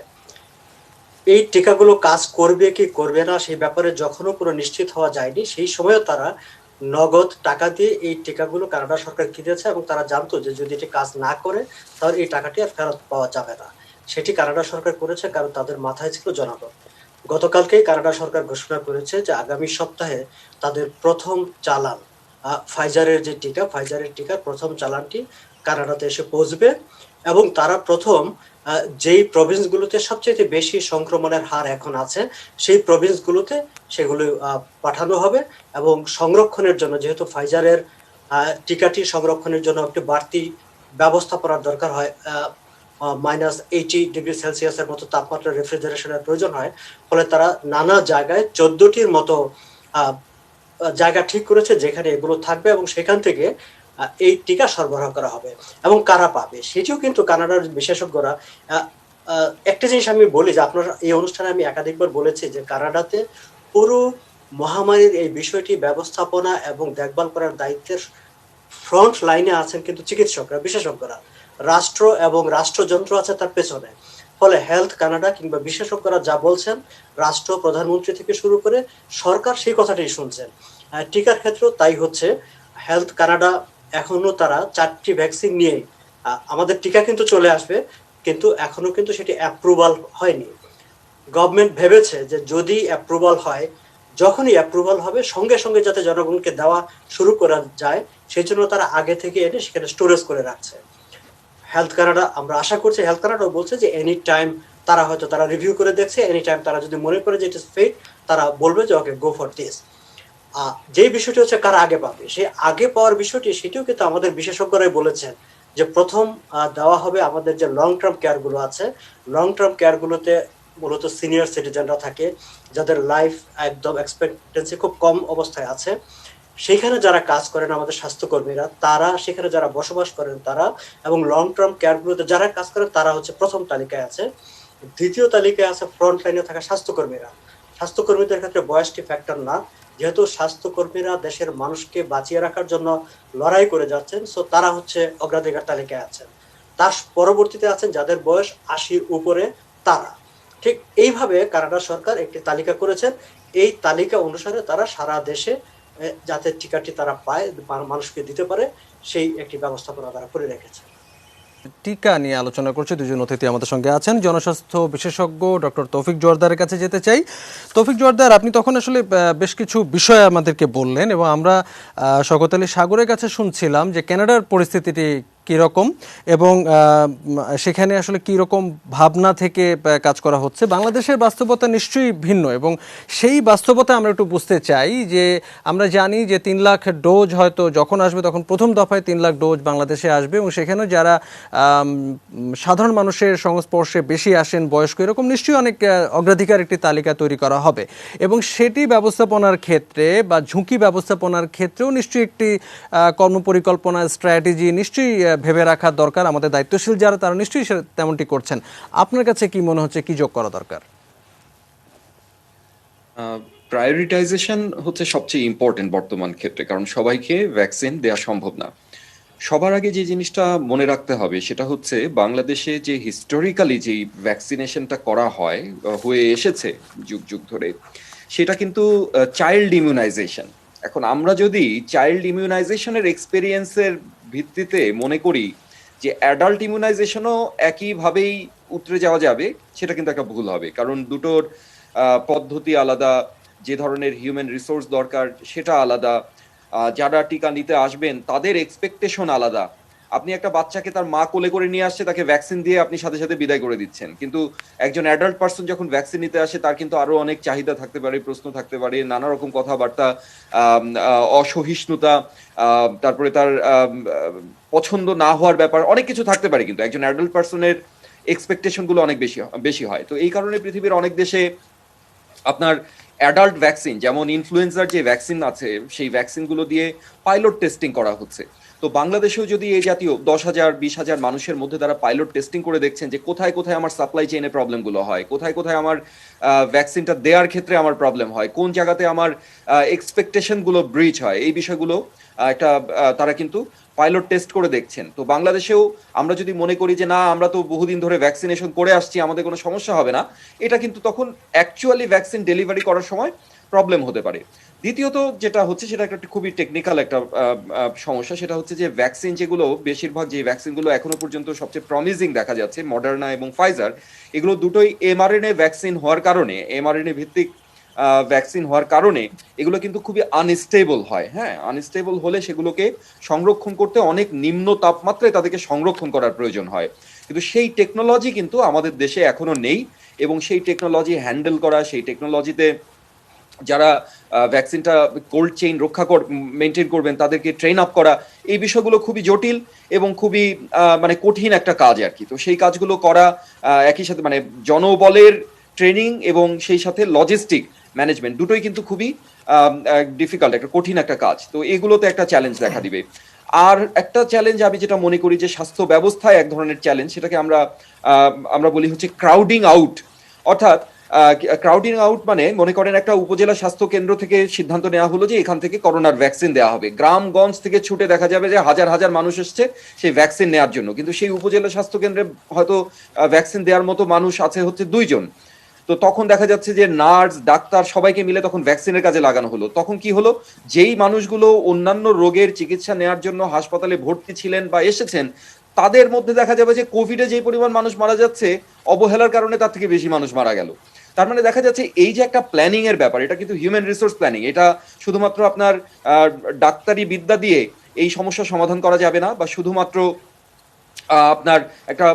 Speaker 4: এই টিকাগুলো কাজ করবে কি করবে না সেই ব্যাপারে যখনও কোনো নিশ্চিত হওয়া যায়নি, সেই সময়ও তারা নগদ টাকা দিয়ে এই টিকাগুলো কানাডা সরকার কিনেছে, এবং তারা জানতো যে যদি এটি কাজ না করে তাহলে এই টাকাটি আর ফেরত পাওয়া যাবে না। সেটি কানাডা সরকার করেছে, কারণ তাদের মাথায় ছিল জনগণ। গতকালকেই কানাডা সরকার ঘোষণা করেছে যে আগামী সপ্তাহে তাদের প্রথম চালান ফাইজারের টিকার প্রথম চালানটি কানাডাতে এসে পৌঁছবে, এবং তারা প্রথম যেই প্রভিন্সগুলোতে সবচেয়ে বেশি সংক্রমণের হার এখন আছে সেই প্রভিন্সগুলোতে সেগুলো পাঠানো হবে। এবং সংরক্ষণের জন্য, যেহেতু ফাইজারের টিকাটি সংরক্ষণের জন্য একটি বাড়তি ব্যবস্থাপনার দরকার হয়, -80°C মতো তাপমাত্রা রেফ্রিজারেশনের প্রয়োজন হয়, ফলে তারা নানা জায়গায় 14টির মতো জায়গা ঠিক করেছে যেখানে এগুলো থাকবে, এবং সেখান থেকে এই টিকা সরবরাহ করা হবে। এবং কারা পাবে সেটিও কিন্তু কানাডার বিশেষজ্ঞরা, একটা জিনিস আমি বলি যে আপনার এই অনুষ্ঠানে আমি একাধিকবার বলেছি যে কানাডাতে পুরো মহামারীর এই বিষয়টি ব্যবস্থাপনা এবং দেখভাল করার দায়িত্বের ফ্রন্ট লাইনে আছেন কিন্তু চিকিৎসকরা, বিশেষজ্ঞরা। রাষ্ট্র এবং রাষ্ট্রযন্ত্র আছে তার পেছনে। ফলে হেলথ কানাডা কিংবা বিশেষজ্ঞরা যা বলছেন, রাষ্ট্র প্রধানমন্ত্রী থেকে শুরু করে সরকার সেই কথাটাই শুনছেন। টিকার ক্ষেত্রেও তাই হচ্ছে। হেলথ কানাডা এখনো তারা 4টি ভ্যাকসিন নিয়ে, আমাদের টিকা কিন্তু চলে আসবে, কিন্তু এখনো কিন্তু সেটি অ্যাপ্রুভাল হয়নি। গভর্নমেন্ট ভেবেছে যে যদি অ্যাপ্রুভাল হয়, যখনই অ্যাপ্রুভাল হবে সঙ্গে সঙ্গে যাতে জনগণকে দেওয়া শুরু করা যায়, সেই জন্য তারা আগে থেকে এনে সেখানে স্টোরেজ করে রাখছে। হেলথ কানাডা, আমরা আশা করছি, হেলথ কানাডাও বলছে যে এনি টাইম তারা রিভিউ করে দেখছে, এনি টাইম তারা যদি মনে করে যে ইট ইজ ফিট, তারা বলবে যে ওকে গো ফর দিস। যেই বিষয়টি হচ্ছে কারা আগে পাবে, সেই আগে পাওয়ার বিষয়টি সেটিও কিন্তু আমাদের বিশেষজ্ঞরাই বলেছেন যে প্রথম দেওয়া হবে আমাদের যে লং টার্ম কেয়ার গুলো আছে, লং টার্ম কেয়ার গুলোতে মূলত সিনিয়র সিটিজেনরা থাকে, যাদের লাইফ একদম এক্সপেক্টেন্সি খুব কম অবস্থায় আছে। সেখানে যারা কাজ করেন আমাদের স্বাস্থ্যকর্মীরা, তারা সেখানে যারা বসবাস করেন তারা, এবং লং টার্ম কেয়ার গুলোতে যারা কাজ করেন তারা হচ্ছে প্রথম তালিকায় আছে। দ্বিতীয় তালিকায় আছে ফ্রন্ট লাইনে থাকা স্বাস্থ্যকর্মীরা। স্বাস্থ্যকর্মীদের ক্ষেত্রে বয়সটি ফ্যাক্টর না, যেহেতু স্বাস্থ্যকর্মীরা দেশের মানুষকে বাঁচিয়ে রাখার জন্য লড়াই করে যাচ্ছেন, সো তারা হচ্ছে অগ্রাধিকার তালিকায় আছেন। তার পরবর্তীতে আছেন যাদের বয়স 80-র উপরে, তারা। ঠিক এইভাবে কানাডা সরকার একটি তালিকা করেছেন। এই তালিকা অনুসারে তারা সারা দেশে যাতে টিকাটি তারা পায়, মানুষকে দিতে পারে, সেই একটি ব্যবস্থাপনা তারা করে রেখেছে।
Speaker 1: টিকা নিয়ে আলোচনা করছে দুজন অতিথি আমাদের সঙ্গে আছেন। জনস্বাস্থ্য বিশেষজ্ঞ ডক্টর তৌফিক জোয়ারদারের কাছে যেতে চাই। তৌফিক জোয়ারদার, আপনি তখন আসলে বেশ কিছু বিষয় আমাদেরকে বললেন, এবং আমরা শওকত আলী সাগরের কাছে শুনছিলাম যে কানাডার পরিস্থিতিটি কীরকম, এবং সেখানে আসলে কীরকম ভাবনা থেকে কাজ করা হচ্ছে। বাংলাদেশের বাস্তবতা নিশ্চয়ই ভিন্ন, এবং সেই বাস্তবতা আমরা একটু বুঝতে চাই যে আমরা জানি যে 3 লাখ ডোজ হয়তো যখন আসবে তখন প্রথম দফায় 3 লাখ ডোজ বাংলাদেশে আসবে, এবং সেখানেও যারা সাধারণ মানুষের সংস্পর্শে বেশি আসেন, বয়স্ক, এরকম নিশ্চয়ই অনেক অগ্রাধিকার একটি তালিকা তৈরি করা হবে, এবং সেটি ব্যবস্থাপনার ক্ষেত্রে বা ঝুঁকি ব্যবস্থাপনার ক্ষেত্রেও নিশ্চয়ই একটি কর্মপরিকল্পনা, স্ট্র্যাটেজি নিশ্চয়ই ভেবে রাখা দরকার। আমাদের দায়িত্বশীল যারা তারা নিশ্চয়ই তেমনটি করছেন। আপনার কাছে কি মনে হচ্ছে, কি যোগ করা দরকার?
Speaker 3: প্রায়োরিটাইজেশন হচ্ছে সবচেয়ে ইম্পর্টেন্ট বর্তমান ক্ষেত্রে, কারণ সবাইকে ভ্যাকসিন দেওয়া সম্ভব না। সবার আগে যে জিনিসটা মনে রাখতে হবে সেটা হচ্ছে বাংলাদেশে যে হিস্টোরিক্যালি যে ভ্যাকসিনেশনটা করা হয়ে এসেছে যুগ যুগ ধরে, সেটা কিন্তু চাইল্ড ইমিউনাইজেশন। এখন আমরা যদি চাইল্ড ইমিউনাইজেশনের এক্সপেরিয়েন্সের ভিত্তিতে মনে করি যে অ্যাডাল্ট ইমিউনাইজেশনও একইভাবেই উতরে যাওয়া যাবে, সেটা কিন্তু একটা ভুল হবে। কারণ দুটোর পদ্ধতি আলাদা, যে ধরনের হিউম্যান রিসোর্স দরকার সেটা আলাদা, যারা টিকা নিতে আসবেন তাদের এক্সপেকটেশন আলাদা। আপনি একটা বাচ্চাকে তার মা কোলে করে নিয়ে আসছে, তাকে ভ্যাকসিন দিয়ে আপনি সাথে সাথে বিদায় করে দিচ্ছেন, কিন্তু একজন অ্যাডাল্ট পার্সন যখন ভ্যাকসিন নিতে আসে তার কিন্তু আরো অনেক চাহিদা থাকতে পারে, প্রশ্ন থাকতে পারে, নানা রকম কথাবার্তা, অসহিষ্ণুতা, তারপরে তার পছন্দ না হওয়ার ব্যাপার, অনেক কিছু থাকতে পারে। কিন্তু একজন অ্যাডাল্ট পার্সনের এক্সপেকটেশন গুলো অনেক বেশি বেশি হয়। তো এই কারণে পৃথিবীর অনেক দেশে আপনার অ্যাডাল্ট ভ্যাকসিন, যেমন ইনফ্লুয়েঞ্জার যে ভ্যাকসিন আছে সেই ভ্যাকসিনগুলো দিয়ে পাইলট টেস্টিং করা হচ্ছে। তো বাংলাদেশেও যদি এই জাতীয় 10,000 20,000 মানুষের মধ্যে তারা পাইলট টেস্টিং করে দেখছেন যে কোথায় কোথায় আমার সাপ্লাই চেইনে প্রবলেমগুলো হয়, কোথায় কোথায় আমার ভ্যাকসিনটা দেওয়ার ক্ষেত্রে আমার প্রবলেম হয়, কোন জায়গাতে আমার এক্সপেকটেশনগুলো ব্রিচ হয়, এই বিষয়গুলো একটা তারা কিন্তু পাইলট টেস্ট করে দেখছেন। তো বাংলাদেশেও আমরা যদি মনে করি যে না, আমরা তো বহুদিন ধরে ভ্যাকসিনেশন করে আসছি, আমাদের কোনো সমস্যা হবে না, এটা কিন্তু তখন অ্যাকচুয়ালি ভ্যাকসিন ডেলিভারি করার সময় প্রবলেম হতে পারে। দ্বিতীয়ত যেটা হচ্ছে সেটা একটা খুবই টেকনিক্যাল একটা সমস্যা, সেটা হচ্ছে যে ভ্যাকসিন যেগুলো, বেশিরভাগ যে ভ্যাকসিনগুলো এখনো পর্যন্ত সবচেয়ে প্রমিজিং দেখা যাচ্ছে, মডার্না এবং ফাইজার, এগুলো দুটোই এমআরএনএ ভ্যাকসিন হওয়ার কারণে, এমআরএনএ ভিত্তিক ভ্যাকসিন হওয়ার কারণে এগুলো কিন্তু খুবই আনস্টেবল হয়। হ্যাঁ, আনস্টেবল হলে সেগুলোকে সংরক্ষণ করতে অনেক নিম্ন তাপমাত্রায় তাদেরকে সংরক্ষণ করার প্রয়োজন হয়, কিন্তু সেই টেকনোলজি কিন্তু আমাদের দেশে এখনো নেই। এবং সেই টেকনোলজি হ্যান্ডেল করা, সেই টেকনোলজিতে যারা ভ্যাকসিনটা কোল্ড চেইন মেনটেন করবেন তাদেরকে ট্রেন আপ করা, এই বিষয়গুলো খুবই জটিল এবং খুবই মানে কঠিন একটা কাজ আর কি। তো সেই কাজগুলো করা একই সাথে মানে জনবলের ট্রেনিং এবং সেই সাথে লজিস্টিক ম্যানেজমেন্ট দুটোই কিন্তু খুবই ডিফিকাল্ট, একটা কঠিন একটা কাজ। তো এগুলোতে একটা চ্যালেঞ্জ দেখা দিবে। আর একটা চ্যালেঞ্জ আমি যেটা মনে করি যে স্বাস্থ্য ব্যবস্থায় এক ধরনের চ্যালেঞ্জ, সেটাকে আমরা বলি হচ্ছে ক্রাউডিং আউট। অর্থাৎ ক্রাউডিং আউট মানে মনে করেন একটা উপজেলা স্বাস্থ্য কেন্দ্র থেকে সিদ্ধান্ত নেওয়া হলো যে এখান থেকে করোনার ভ্যাকসিন দেওয়া হবে, গ্রামগঞ্জ থেকে ছুটে দেখা যাবে যে হাজার হাজার মানুষ এসছে সেই ভ্যাকসিন নেওয়ার জন্য, কিন্তু সেই উপজেলা স্বাস্থ্য কেন্দ্রে হয়তো ভ্যাকসিন দেওয়ার মতো মানুষ আছে হচ্ছে 2 জন। তো তখন দেখা যাচ্ছে যে নার্স ডাক্তার সবাইকে মিলে তখন ভ্যাকসিনের কাজে লাগানো হলো। তখন কি হলো, যেই মানুষগুলো অন্যান্য রোগের চিকিৎসা নেওয়ার জন্য হাসপাতালে ভর্তি ছিলেন বা এসেছেন, তাদের মধ্যে দেখা যাবে যে কোভিডে যে পরিমাণ মানুষ মারা যাচ্ছে, অবহেলার কারণে তার থেকে বেশি মানুষ মারা গেল। তার মানে দেখা যাচ্ছে এই যে একটা প্ল্যানিং এর ব্যাপার, এটা কিন্তু হিউম্যান রিসোর্স প্ল্যানিং, এটা শুধুমাত্র আপনার ডাক্তারি বিদ্যা দিয়ে এই সমস্যা সমাধান করা যাবে না, বা শুধুমাত্র আপনার একটা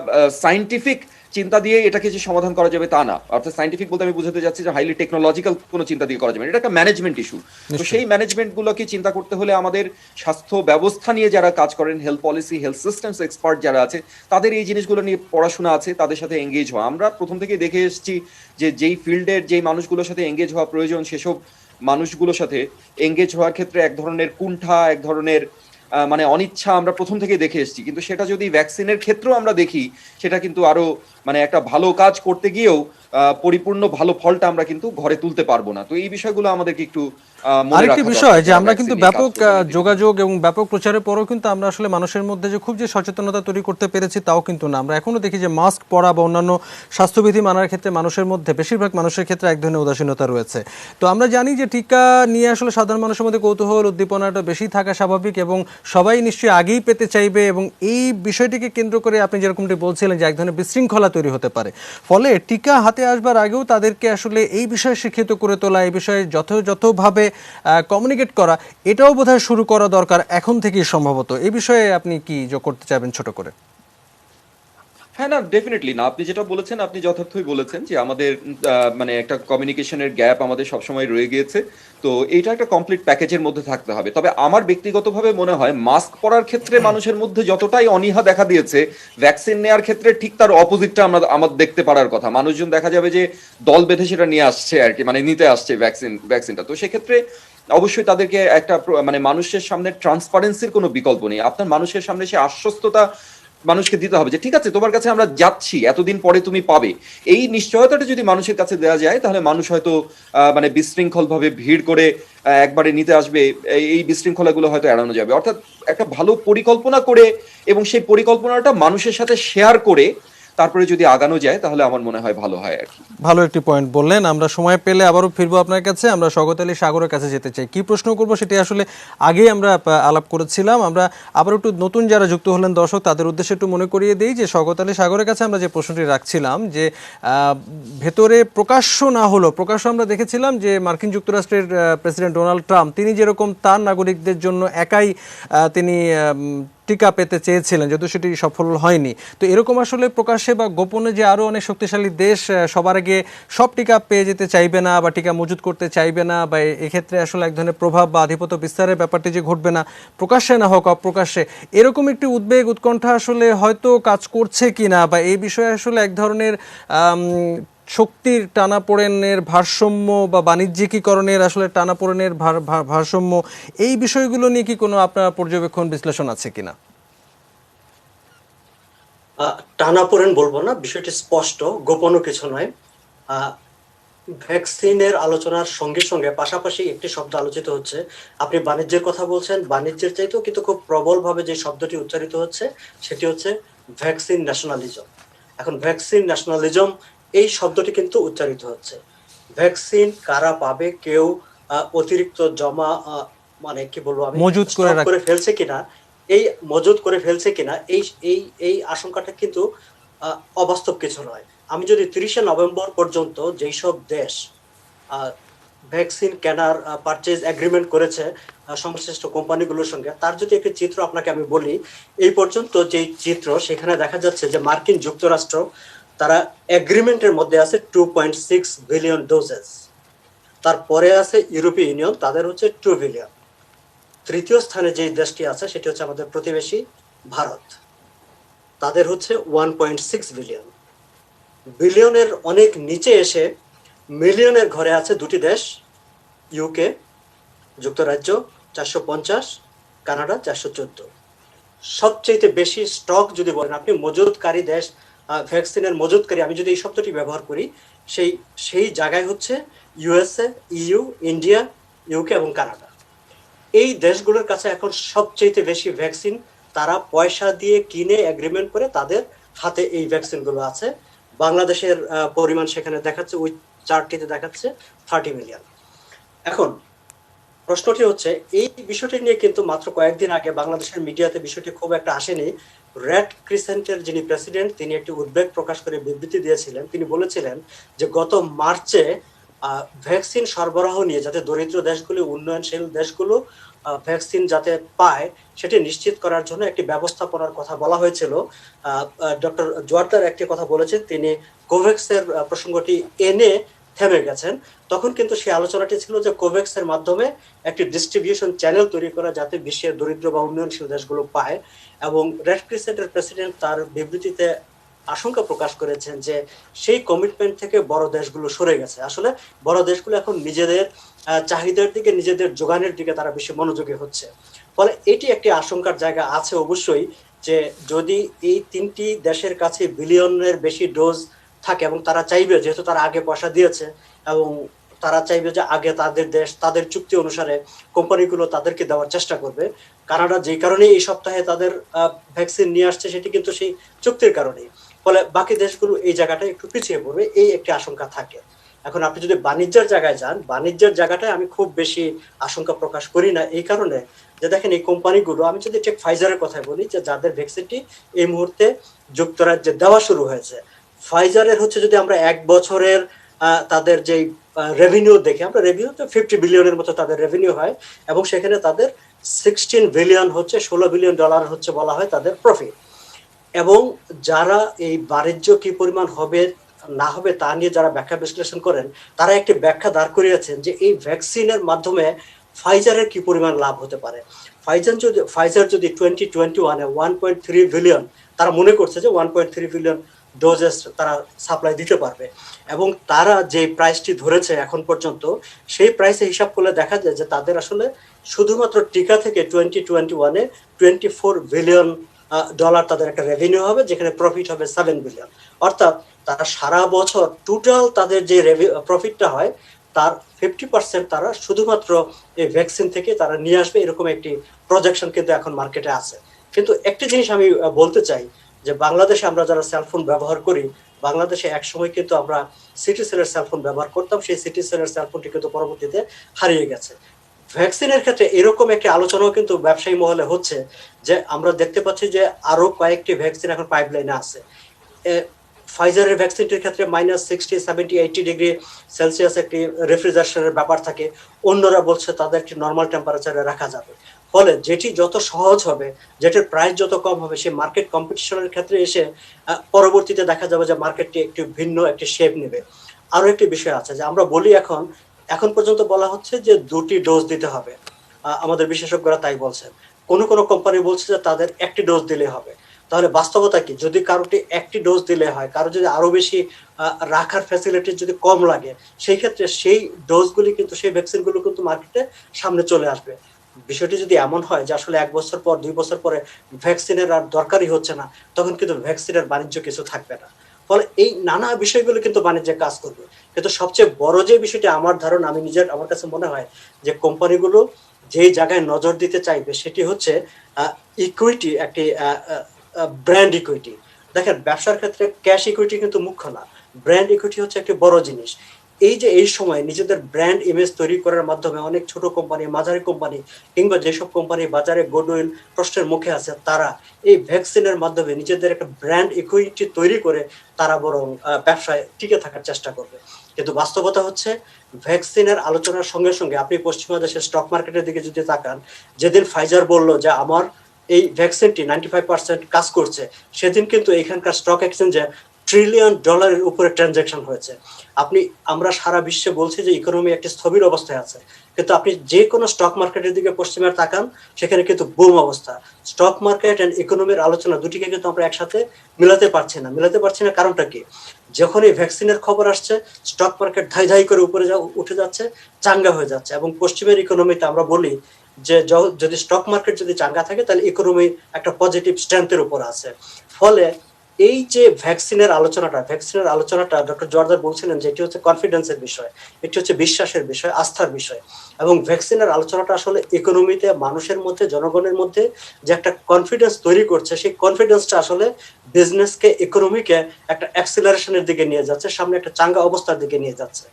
Speaker 3: সায়েন্টিফিক চিন্তা দিয়ে এটাকে যে সমাধান করা যাবে তা না। অর্থাৎ সায়েন্টিফিক বলতে আমি বুঝাতে যাচ্ছি যে হাইলি টেকনোলজিক্যাল কোনো চিন্তা দিয়ে করা যাবে না, এটা একটা ম্যানেজমেন্ট ইস্যু। তো সেই ম্যানেজমেন্ট গুলোকে চিন্তা করতে হলে আমাদের স্বাস্থ্য ব্যবস্থা নিয়ে যারা কাজ করেন, health policy, health systems expert যারা আছে, তাদের এই জিনিসগুলো নিয়ে পড়াশোনা আছে, তাদের সাথে এঙ্গেজ হওয়া। আমরা প্রথম থেকে দেখে এসেছি যে যেই ফিল্ডের যেই মানুষগুলোর সাথে এঙ্গেজ হওয়া প্রয়োজন, সেসব মানুষগুলোর সাথে এঙ্গেজ হওয়ার ক্ষেত্রে এক ধরনের কুণ্ঠা, এক ধরনের মানে অনিচ্ছা আমরা প্রথম থেকে দেখে এসেছি। কিন্তু সেটা যদি ভ্যাকসিনের ক্ষেত্রেও আমরা দেখি, সেটা কিন্তু আরো মানে একটা ভালো কাজ করতে গিয়েও পরিপূর্ণ ভালো ফলটা আমরা কিন্তু ঘরে তুলতে পারবো না। তো এই বিষয়গুলো আমাদেরকে একটু
Speaker 1: আরেকটি বিষয় যে আমরা কিন্তু ব্যাপক যোগাযোগ এবং ব্যাপক প্রচারের পরেও কিন্তু আমরা আসলে মানুষের মধ্যে যে খুব যে সচেতনতা তৈরি করতে পেরেছি তাও কিন্তু না। আমরা এখনো দেখি যে মাস্ক পরা বা অন্যান্য স্বাস্থ্যবিধি মানার ক্ষেত্রে মানুষের মধ্যে, বেশিরভাগ মানুষের ক্ষেত্রে এক ধরনের উদাসীনতা রয়েছে। তো আমরা জানি যে টিকা নিয়ে আসলে সাধারণ মানুষের মধ্যে কৌতূহল, উদ্দীপনাটা বেশি থাকা স্বাভাবিক এবং সবাই নিশ্চয়ই আগেই পেতে চাইবে, এবং এই বিষয়টিকে কেন্দ্র করে আপনি যেরকমটি বলছিলেন যে এক ধরনের বিশৃঙ্খলা তৈরি হতে পারে। ফলে টিকা হাতে আসবার আগেও তাদেরকে আসলে এই বিষয়ে শিক্ষিত করে তোলা, এই বিষয়ে যথাযথভাবে কমিউনিকেট করা, এটাও বোধহয় শুরু করা দরকার এখন থেকেই সম্ভবত। এই বিষয়ে আপনি কি যোগ করতে চাইবেন ছোট করে?
Speaker 3: হ্যাঁ, না ডেফিনেটলি না, আপনি যেটা বলেছেন আপনি যথার্থই বলেছেন যে আমাদের মানে একটা কমিউনিকেশনের গ্যাপ আমাদের সবসময় রয়ে গিয়েছে। তো এইটা একটা কমপ্লিট প্যাকেজের মধ্যে থাকতে হবে। তবে আমার ব্যক্তিগতভাবে মনে হয় মাস্ক পরার ক্ষেত্রে মানুষের মধ্যে যতটাই অনীহা দেখা দিয়েছে, ভ্যাকসিন নেওয়ার ক্ষেত্রে ঠিক তার অপোজিটটা আমরা দেখতে পারার কথা। মানুষজন দেখা যাবে যে দল বেঁধে সেটা নিয়ে আসছে আর কি, মানে নিতে আসছে ভ্যাকসিনটা। তো সেক্ষেত্রে অবশ্যই তাদেরকে একটা মানে মানুষের সামনে ট্রান্সপারেন্সির কোনো বিকল্প নেই। আপনার মানুষের সামনে সে আশ্বস্ততা মানুষকে দিতে হবে যে ঠিক আছে, তোমার কাছে আমরা যাচ্ছি, এতদিন পরে তুমি পাবে। এই নিশ্চয়তাটা যদি মানুষের কাছে দেওয়া যায়, তাহলে মানুষ হয়তো মানে বিশৃঙ্খল ভাবে ভিড় করে একবারে নিতে আসবে, এই বিশৃঙ্খলাগুলো হয়তো এড়ানো যাবে। অর্থাৎ একটা ভালো পরিকল্পনা করে এবং সেই পরিকল্পনাটা মানুষের সাথে শেয়ার করে তারপরে যদি আগানো যায় তাহলে আমার মনে হয় ভালো হয় আর কি।
Speaker 1: ভালো একটি পয়েন্ট বললেন। আমরা সময় পেলে আবারও ফিরবো আপনার কাছে। আমরা শওকত আলী সাগরের কাছে যেতে চাই। কি প্রশ্ন করব সেটি আসলে আগেই আমরা আলাপ করেছিলাম। আমরা আবার একটু নতুন যারা যুক্ত হলেন দর্শক তাদের উদ্দেশ্যে একটু মনে করিয়ে দিই যে শওকত আলী সাগরের কাছে আমরা যে প্রশ্নটি রাখছিলাম যে ভেতরে প্রকাশ্য না হলো, প্রকাশ্য আমরা দেখেছিলাম যে মার্কিন যুক্তরাষ্ট্রের প্রেসিডেন্ট ডোনাল্ড ট্রাম্প তিনি যেরকম তার নাগরিকদের জন্য একাই তিনি টিকা পেতে চেয়েছিলেন, যেহেতু সেটি সফল হয়নি। তো এরকম আসলে প্রকাশ্যে বা গোপনে যে আরও অনেক শক্তিশালী দেশ সবার আগে সব টিকা পেয়ে যেতে চাইবে না বা টিকা মজুত করতে চাইবে না, বা এক্ষেত্রে আসলে এক ধরনের প্রভাব বা আধিপত্য বিস্তারের ব্যাপারটি যে ঘটবে না, প্রকাশ্যে না হোক অপ্রকাশ্যে, এরকম একটি উদ্বেগ উৎকণ্ঠা আসলে হয়তো কাজ করছে কিনা, বা এই বিষয়ে আসলে এক ধরনের শক্তির টানাপোড়েনের ভারসাম্য বা বাণিজ্যিকীকরণের আসলে টানাপোড়েনের ভারসাম্য, এই বিষয়গুলো নিয়ে কি কোনো আপনার পর্যবেক্ষণ বিশ্লেষণ আছে কিনা?
Speaker 4: টানাপোড়েন বলবো না, বিষয়টি স্পষ্ট, গোপনও কিছু নয়। ভ্যাকসিনের আলোচনার সঙ্গে সঙ্গে পাশাপাশি একটি শব্দ আলোচিত হচ্ছে। আপনি বাণিজ্যের কথা বলছেন, বাণিজ্যের চাইতেও কিন্তু খুব প্রবলভাবে যে শব্দটি উচ্চারিত হচ্ছে সেটি হচ্ছে ভ্যাকসিন ন্যাশনালিজম। এখন ভ্যাকসিন ন্যাশনালিজম এই শব্দটি কিন্তু উচ্চারিত হচ্ছে। ভ্যাকসিন কারা পাবে, কেউ অতিরিক্ত জমা মানে কি বলবো আমি,
Speaker 1: মজুত
Speaker 4: করে ফেলছে কিনা, এই মজুত করে ফেলছে কিনা, এই এই এই আশঙ্কাটা কিন্তু অবাস্তব কিছু নয়। আমি যদি 30শে নভেম্বর পর্যন্ত যেই সব দেশ ভ্যাকসিন কেনার পারচেজ এগ্রিমেন্ট করেছে সংশ্লিষ্ট কোম্পানিগুলোর সঙ্গে, তার যদি একটি চিত্র আপনাকে আমি বলি, এই পর্যন্ত যেই চিত্র, সেখানে দেখা যাচ্ছে যে মার্কিন যুক্তরাষ্ট্র তারা এগ্রিমেন্টের মধ্যে আছে 2.6 বিলিয়ন ডোজেস। তারপরে আছে ইউরোপীয় ইউনিয়ন, তাদের হচ্ছে 2 বিলিয়ন। তৃতীয় স্থানে যে দেশটি আছে সেটি হচ্ছে আমাদের প্রতিবেশী ভারত, তাদের হচ্ছে 1.6 বিলিয়ন। বিলিয়নের অনেক নিচে এসে মিলিয়নের ঘরে আছে দুটি দেশ, ইউকে যুক্তরাজ্য 450, কানাডা 414। সবচেয়ে বেশি স্টক যদি বলেন আপনি, মজুতকারী দেশ, ভ্যাকসিনের মজুতকারী, আমি যদি এই শব্দটি ব্যবহার করি, সেই জায়গায় হচ্ছে ইউএসএ, ইইউ, ইন্ডিয়া, ইউকে এবং কানাডা। এই দেশগুলোর কাছে এখন সবচেয়ে বেশি ভ্যাকসিন তারা পয়সা দিয়ে কিনে এগ্রিমেন্ট করে তাদের হাতে এই ভ্যাকসিনগুলো আছে। বাংলাদেশের পরিমাণ সেখানে দেখাচ্ছে, ওই চার্টটিতে দেখাচ্ছে 30 মিলিয়ন। এখন প্রশ্নটি হচ্ছে, এই বিষয়টি নিয়ে কিন্তু মাত্র কয়েকদিন আগে বাংলাদেশের মিডিয়াতে বিষয়টি খুব একটা আসেনি। রেড ক্রিসেন্টের যিনি প্রেসিডেন্ট, তিনি একটি উদ্বেগ প্রকাশ করে বিবৃতি দিয়েছিলেন। তিনি বলেছিলেন যে গত মার্চে ভ্যাকসিন সরবরাহ নিয়ে, যাতে দরিদ্র দেশগুলো, উন্নয়নশীল দেশগুলো ভ্যাকসিন যাতে পায় সেটি নিশ্চিত করার জন্য একটি ব্যবস্থাপনার কথা বলা হয়েছিল। ডক্টর জোয়ারদার একটি কথা বলেছেন, তিনি কোভ্যাক্সের প্রসঙ্গটি এনে থেমে গেছেন। তখন কিন্তু সেই আলোচনাটি ছিল যে কোভ্যাক্সের মাধ্যমে একটি ডিস্ট্রিবিউশন চ্যানেল তৈরি করা, যাতে বিশ্বের দরিদ্র বা উন্নয়নশীল দেশগুলো পায়। এবং রেড ক্রিসেন্টের প্রেসিডেন্ট তার বিবৃতিতে আশঙ্কা প্রকাশ করেছেন যে সেই কমিটমেন্ট থেকে বড় দেশগুলো সরে গেছে। আসলে বড় দেশগুলো এখন নিজেদের চাহিদার দিকে, নিজেদের যোগানের দিকে তারা বেশি মনোযোগী হচ্ছে। ফলে এটি একটি আশঙ্কার জায়গা আছে অবশ্যই, যে যদি এই তিনটি দেশের কাছে বিলিয়নের বেশি ডোজ থাকে এবং তারা চাইবে, যেহেতু তারা আগে পয়সা দিয়েছে এবং তারা চাইবে যে আগে তাদের দেশ, তাদের চুক্তি অনুসারে কোম্পানিগুলো তাদেরকে দেওয়ার চেষ্টা করবে। কানাডা যেই কারণে এই সপ্তাহে তাদের ভ্যাকসিন নিয়ে আসছে সেটি কিন্তু সেই চুক্তির কারণেই। ফলে বাকি দেশগুলো এই জায়গাটা একটু পিছিয়ে পড়বে, এই একটি আশঙ্কা থাকে। এখন আপনি যদি বাণিজ্যের জায়গায় যান, বাণিজ্যের জায়গাটায় আমি খুব বেশি আশঙ্কা প্রকাশ করি না, এই কারণে যে দেখেন এই কোম্পানিগুলো, আমি যদি ঠিক ফাইজারের কথা বলি, যে যাদের ভ্যাকসিনটি এই মুহূর্তে যুক্তরাজ্যে দেওয়া শুরু হয়েছে, ফাইজারের হচ্ছে যদি আমরা এক বছরের তাদের যেই রেভিনিউ দেখি, আমরা রেভিনিউ তো 50 বিলিয়নের মতো তাদের রেভিনিউ হয়, এবং সেখানে তাদের 16 বিলিয়ন হচ্ছে, $16 বিলিয়ন হচ্ছে বলা হয় তাদের প্রফিট। এবং যারা এই বাণিজ্য কি পরিমাণ হবে না হবে তা নিয়ে যারা ব্যাখ্যা বিশ্লেষণ করেন, তারা একটি ব্যাখ্যা দাঁড় করিয়েছেন যে এই ভ্যাকসিনের মাধ্যমে ফাইজারের কি পরিমাণ লাভ হতে পারে। ফাইজার যদি 2021-এ 1.3 বিলিয়ন, তারা মনে করছে যে 1.3 বিলিয়ন ডোজেস তারা সাপ্লাই দিতে পারবে, এবং তারা যে প্রাইসটি ধরেছে এখন পর্যন্ত, সেই প্রাইসে হিসাব করলে দেখা যায় যে তাদের আসলে শুধুমাত্র টিকা থেকে 2021-এ $24 বিলিয়ন তাদের একটা রেভিনিউ হবে, যেখানে প্রফিট হবে 7 বিলিয়ন। অর্থাৎ তারা সারা বছর টোটাল তাদের যে প্রফিটটা হয় তার 50% তারা শুধুমাত্র এই ভ্যাকসিন থেকে তারা নিয়ে আসবে, এরকম একটি প্রজেকশন কিন্তু এখন মার্কেটে আছে। কিন্তু একটি জিনিস আমি বলতে চাই, যে বাংলাদেশে আমরা যারা সেলফোন ব্যবহার করি, বাংলাদেশে একসময় কিন্তু আমরা সিটি সেলের সেলফোন ব্যবহার করতাম, সেই সিটি সেলের সেলফোনটি কিন্তু পরবর্তীতে হারিয়ে গেছে। ভ্যাকসিনের ক্ষেত্রে এরকম একটি আলোচনাও কিন্তু ব্যবসায়ী মহলে হচ্ছে, যে আমরা দেখতে পাচ্ছি যে আরো কয়েকটি ভ্যাকসিন এখন পাইপলাইনে আছে। ফাইজারের ভ্যাকসিনটির ক্ষেত্রে -60, 70, 80 ডিগ্রি সেলসিয়াস একটি রেফ্রিজারেশনের ব্যাপার থাকে, অন্যরা বলছে তাদের একটি নর্মাল টেম্পারেচারে রাখা যাবে। ফলে যেটি যত সহজ হবে, যেটির প্রাইস যত কম হবে, সেই মার্কেট কম্পিটিশনের ক্ষেত্রে এসে পরবর্তীতে দেখা যাবে যে মার্কেটটি একটি ভিন্ন একটি শেপ নেবে। আরো একটি বিষয় আছে যে আমরা বলি এখন পর্যন্ত বলা হচ্ছে যে 2টি ডোজ দিতে হবে, আমাদের বিশেষজ্ঞরা তাই বলছেন। কোন কোন কোম্পানি বলছে যে তাদের 1টি ডোজ দিলে হবে। তাহলে বাস্তবতা কি? যদি কারোটি 1টি ডোজ দিলে হয়, কারো যদি আরো বেশি রাখার ফ্যাসিলিটি যদি কম লাগে, সেই ক্ষেত্রে সেই ডোজগুলি কিন্তু, সেই ভ্যাকসিনগুলো কিন্তু মার্কেটে সামনে চলে আসবে। বিষয়টি যদি এমন হয় যে আসলে 1 বছর পর 2 বছর পরে ভ্যাকসিনের আর দরকারই হচ্ছে না, তখন কিন্তু ভ্যাকসিনের বাণিজ্য কিছু থাকবে না। ফলে এই নানা বিষয়গুলো কিন্তু বাণিজ্যে কাজ করবে। কিন্তু সবচেয়ে বড় যে বিষয়টি আমার ধারণা, আমার কাছে মনে হয় যে কোম্পানিগুলো যেই জায়গায় নজর দিতে চাইবে সেটি হচ্ছে ইকুইটি, একটি ব্র্যান্ড ইকুইটি। দেখেন, ব্যবসার ক্ষেত্রে ক্যাশ ইকুইটি কিন্তু মুখ্য না, ব্র্যান্ড ইকুইটি হচ্ছে একটি বড় জিনিস। এই সময় নিজেদের ব্র্যান্ড ইমেজ তৈরি করার মাধ্যমে অনেক ছোট কোম্পানি, মাঝারি কোম্পানি, কিংবা যেসব কোম্পানি বাজারে গুডউইল প্রশ্নের মুখে আছে, তারা এই ভ্যাকসিনের মাধ্যমে নিজেদের একটা ব্র্যান্ড ইকুইটি তৈরি করে তারা বরং ব্যবসায় টিকে থাকার চেষ্টা করবে। কিন্তু বাস্তবতা হচ্ছে, ভ্যাকসিনের আলোচনার সঙ্গে সঙ্গে আপনি পশ্চিমা দেশের স্টক মার্কেটের দিকে যদি তাকান, যেদিন ফাইজার বলল যে আমার এই ভ্যাকসিনটি 95% কাজ করছে, সেদিন কিন্তু এখানকার স্টক এক্সচেঞ্জে $1 ট্রিলিয়ন উপরে ট্রানজাকশন হয়েছে। আমরা সারা বিশ্বে বলছি যে ইকোনমি একটি স্থবির অবস্থায় আছে, কিন্তু আপনি যে কোনো স্টক মার্কেটের দিকে পশ্চিমের তাকান, সেখানে কিন্তু বুম অবস্থা। স্টক মার্কেট এন্ড ইকোনমির আলোচনা দুটিকে কিন্তু আমরা একসাথে মিলাতে পারছি না। কারণটা কি? যখন এই ভ্যাকসিনের খবর আসছে, স্টক মার্কেট ধাই ধাই করে উপরে উঠে যাচ্ছে, চাঙ্গা হয়ে যাচ্ছে। এবং পশ্চিমের ইকোনমিতে আমরা বলি যে যদি স্টক মার্কেট যদি চাঙ্গা থাকে, তাহলে ইকোনমি একটা পজিটিভ স্ট্রেংথের উপর আছে। ফলে এই যে ভ্যাকসিনের আলোচনাটা ডক্টর জোয়ারদার বলছিলেন যে এটি হচ্ছে কনফিডেন্সের বিষয়, এটি হচ্ছে বিশ্বাসের বিষয়, আস্থার বিষয়। এবং ভ্যাকসিনের আলোচনাটা আসলে ইকোনমিতে, মানুষের মধ্যে, জনগণের মধ্যে যে একটা কনফিডেন্স তৈরি করছে, সেই কনফিডেন্সটা আসলে বিজনেসকে, ইকোনমিকে একটা অ্যাক্সিলারেশনের দিকে নিয়ে যাচ্ছে, সামনে একটা চাঙ্গা অবস্থার দিকে নিয়ে যাচ্ছে।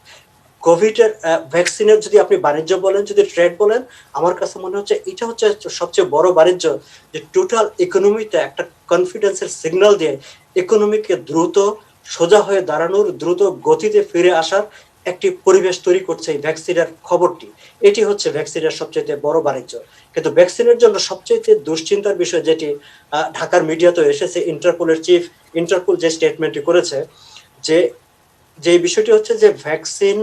Speaker 4: কোভিড এর ভ্যাকসিনের যদি আপনি বাণিজ্য বলেন, যদি ট্রেড বলেন, আমার কাছে মনে হচ্ছে এটা হচ্ছে সবচেয়ে বড় বাণিজ্য, যে টোটাল ইকোনমিতে একটা কনফিডেন্সের সিগন্যাল দিয়ে ইকোনমিকে দ্রুত সোজা হয়ে দাঁড়ানোর, দ্রুত গতিতে ফিরে আসার একটি পরিবেশ তৈরি করছে এই ভ্যাকসিনের খবরটি। এটি হচ্ছে ভ্যাকসিনের সবচেয়ে বড় বাণিজ্য। কিন্তু ভ্যাকসিনের জন্য সবচেয়ে দুশ্চিন্তার বিষয় যেটি ঢাকার মিডিয়াতে এসেছে, ইন্টারপোল যে স্টেটমেন্টটি করেছে, যে বিষয়টি হচ্ছে যে ভ্যাকসিন,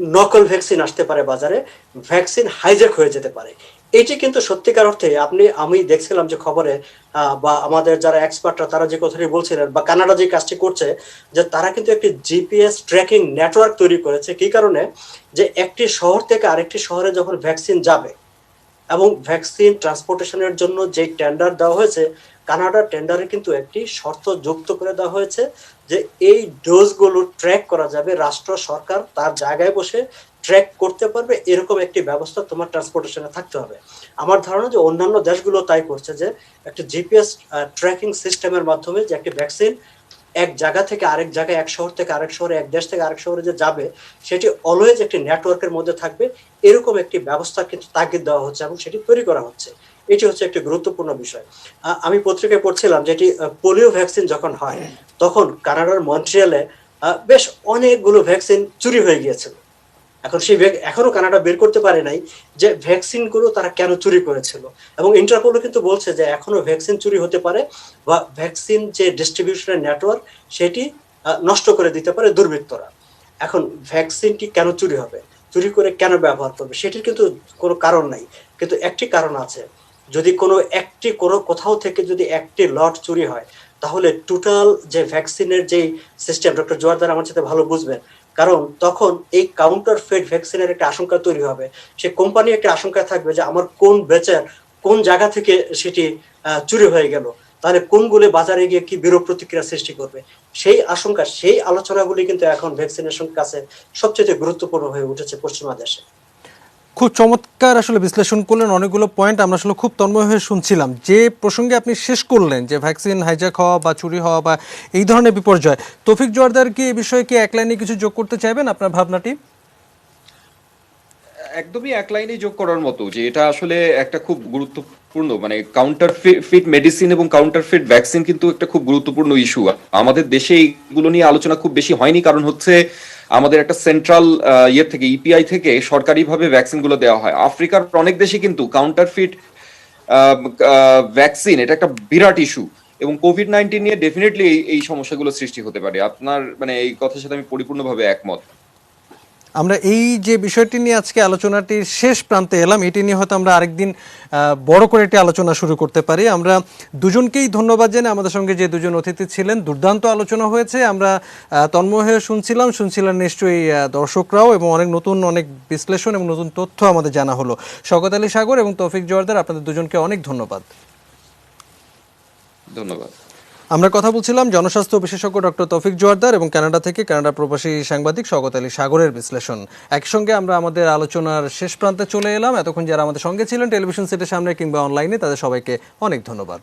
Speaker 4: নকল ভ্যাকসিন আসতে পারে বাজারে, ভ্যাকসিন হাইজ্যাক হয়ে যেতে পারে। এটি কিন্তু সত্যিকার অর্থে আমি দেখছিলাম যে খবরে, বা আমাদের যারা এক্সপার্টরা তারা যে কথাটি বলছিলেন, বা কানাডা যে কাজটি করছে, যে তারা কিন্তু একটি জিপিএস ট্র্যাকিং নেটওয়ার্ক তৈরি করেছে। কি কারণে? যে একটি শহর থেকে আরেকটি শহরে যখন ভ্যাকসিন যাবে, এবং ভ্যাকসিন ট্রান্সপোর্টেশনের জন্য যে টেন্ডার দেওয়া হয়েছে, কানাডার টেন্ডারে কিন্তু একটি শর্ত যুক্ত করে দেওয়া হয়েছে যে এই ডোজগুলো ট্র্যাক করা যাবে, রাষ্ট্র সরকার তার জায়গায় বসে ট্র্যাক করতে পারবে, এরকম একটি ব্যবস্থা তোমার ট্রান্সপোর্টেশনে থাকতে হবে। আমার ধারণা যে অন্যান্য দেশগুলো তাই করছে, যে একটা জিপিএস ট্র্যাকিং সিস্টেমের মাধ্যমে যে একটি ভ্যাকসিন এক জায়গা থেকে আরেক জায়গায়, এক শহর থেকে আরেক শহরে, এক দেশ থেকে আরেক শহরে যে যাবে, সেটি অলওয়েজ একটি নেটওয়ার্কের মধ্যে থাকবে, এরকম একটি ব্যবস্থা কিন্তু তাগিদ দেওয়া হচ্ছে এবং সেটি তৈরি করা হচ্ছে। এটি হচ্ছে একটি গুরুত্বপূর্ণ বিষয়। আমি পত্রিকায় পড়ছিলাম যেটি পোলিও ভ্যাকসিন যখন হয়, তখন কানাডার মন্ট্রিয়ালে বেশ অনেকগুলো ভ্যাকসিন চুরি হয়ে গিয়েছিল। এখনো কানাডা বের করতে পারে নাই যে ভ্যাকসিন গুলো তারা কেন চুরি করেছিল। এবং ইন্টারপোলও কিন্তু বলছে যে এখনো ভ্যাকসিন চুরি হতে পারে, বা ভ্যাকসিন যে ডিস্ট্রিবিউশনের নেটওয়ার্ক, সেটি নষ্ট করে দিতে পারে দুর্বৃত্তরা। এখন ভ্যাকসিনটি কেন চুরি হবে, চুরি করে কেন ব্যবহার করবে, সেটির কিন্তু কোনো কারণ নাই। কিন্তু একটি কারণ আছে, যদি কোথাও থেকে যদি একটি লট চুরি হয়, তাহলে টোটাল যে ভ্যাকসিনের যে সিস্টেম, ডক্টর জোয়ারদার আমার সাথে ভালো বুঝবেন, কারণ তখন এই কাউন্টারফেট ভ্যাকসিনের একটা আশঙ্কা তৈরি হবে। সে কোম্পানি একটা আশঙ্কা থাকবে যে আমার কোন ব্যাচের কোন জায়গা থেকে সেটি চুরি হয়ে গেল, তাহলে কোনগুলো বাজারে গিয়ে কি বিরূপ প্রতিক্রিয়া সৃষ্টি করবে। সেই আশঙ্কা, সেই আলোচনাগুলি কিন্তু এখন ভ্যাকসিনেশন কাছে সবচেয়ে গুরুত্বপূর্ণ হয়ে উঠেছে পশ্চিমা দেশে।
Speaker 1: খুব চমৎকার আসলে বিশ্লেষণ করলেন, অনেকগুলো পয়েন্ট আমরা আসলে খুব তন্ময় হয়ে শুনছিলাম। যে প্রসঙ্গে আপনি শেষ করলেন যে ভ্যাকসিন হাইজ্যাক হওয়া বা চুরি হওয়া বা এই ধরনের বিপর্যয়, তৌফিক জোয়ারদার কি এই বিষয়ে কি এক লাইনে কিছু যোগ করতে চাইবেন আপনার ভাবনাটি?
Speaker 3: একদমই এক লাইনে যোগ করার মতো যে এটা আসলে একটা খুব গুরুত্বপূর্ণ, মানে কাউন্টার ফিট মেডিসিন এবং কাউন্টার ফিট ভ্যাকসিন কিন্তু একটা খুব গুরুত্বপূর্ণ ইস্যু। আমাদের দেশে এইগুলো নিয়ে আলোচনা খুব বেশি হয়নি, কারণ হচ্ছে আমাদের একটা সেন্ট্রাল ইয়ে থেকে, ইপিআই থেকে সরকারিভাবে ভ্যাকসিন গুলো দেওয়া হয়। আফ্রিকার অনেক দেশে কিন্তু কাউন্টার ফিট ভ্যাকসিন এটা একটা বিরাট ইস্যু, এবং কোভিড-19 নিয়ে ডেফিনেটলি এই সমস্যাগুলো সৃষ্টি হতে পারে। আপনার মানে এই কথার সাথে আমি পরিপূর্ণভাবে একমত।
Speaker 1: আমরা এই যে বিষয়টি নিয়ে আজকে আলোচনাটির শেষ প্রান্তে এলাম, এটি নিয়ে হয়তো আমরা আরেকদিন বড় করে একটি আলোচনা শুরু করতে পারি। আমরা দুজনকেই ধন্যবাদ জানাই, আমাদের সঙ্গে যে দুজন অতিথি ছিলেন, দুর্দান্ত আলোচনা হয়েছে। আমরা তন্ময় হয়ে শুনছিলাম নিশ্চয়ই দর্শকরাও, এবং অনেক বিশ্লেষণ এবং নতুন তথ্য আমাদের জানা হলো। শওকত আলী সাগর এবং তৌফিক জোয়ারদার, আপনাদের দুজনকে অনেক ধন্যবাদ।
Speaker 3: ধন্যবাদ।
Speaker 1: আমরা কথা বলছিলাম জনস্বাস্থ্য বিশেষজ্ঞ ডক্টর তৌফিক জোয়ারদার এবং কানাডা থেকে কানাডা প্রবাসী সাংবাদিক শওকত আলী সাগরের বিশ্লেষণ। একসঙ্গে আমরা আমাদের আলোচনার শেষ প্রান্তে চলে এলাম। এতক্ষণ যারা আমাদের সঙ্গে ছিলেন টেলিভিশন সেটের সামনে কিংবা অনলাইনে, তাদের সবাইকে অনেক ধন্যবাদ।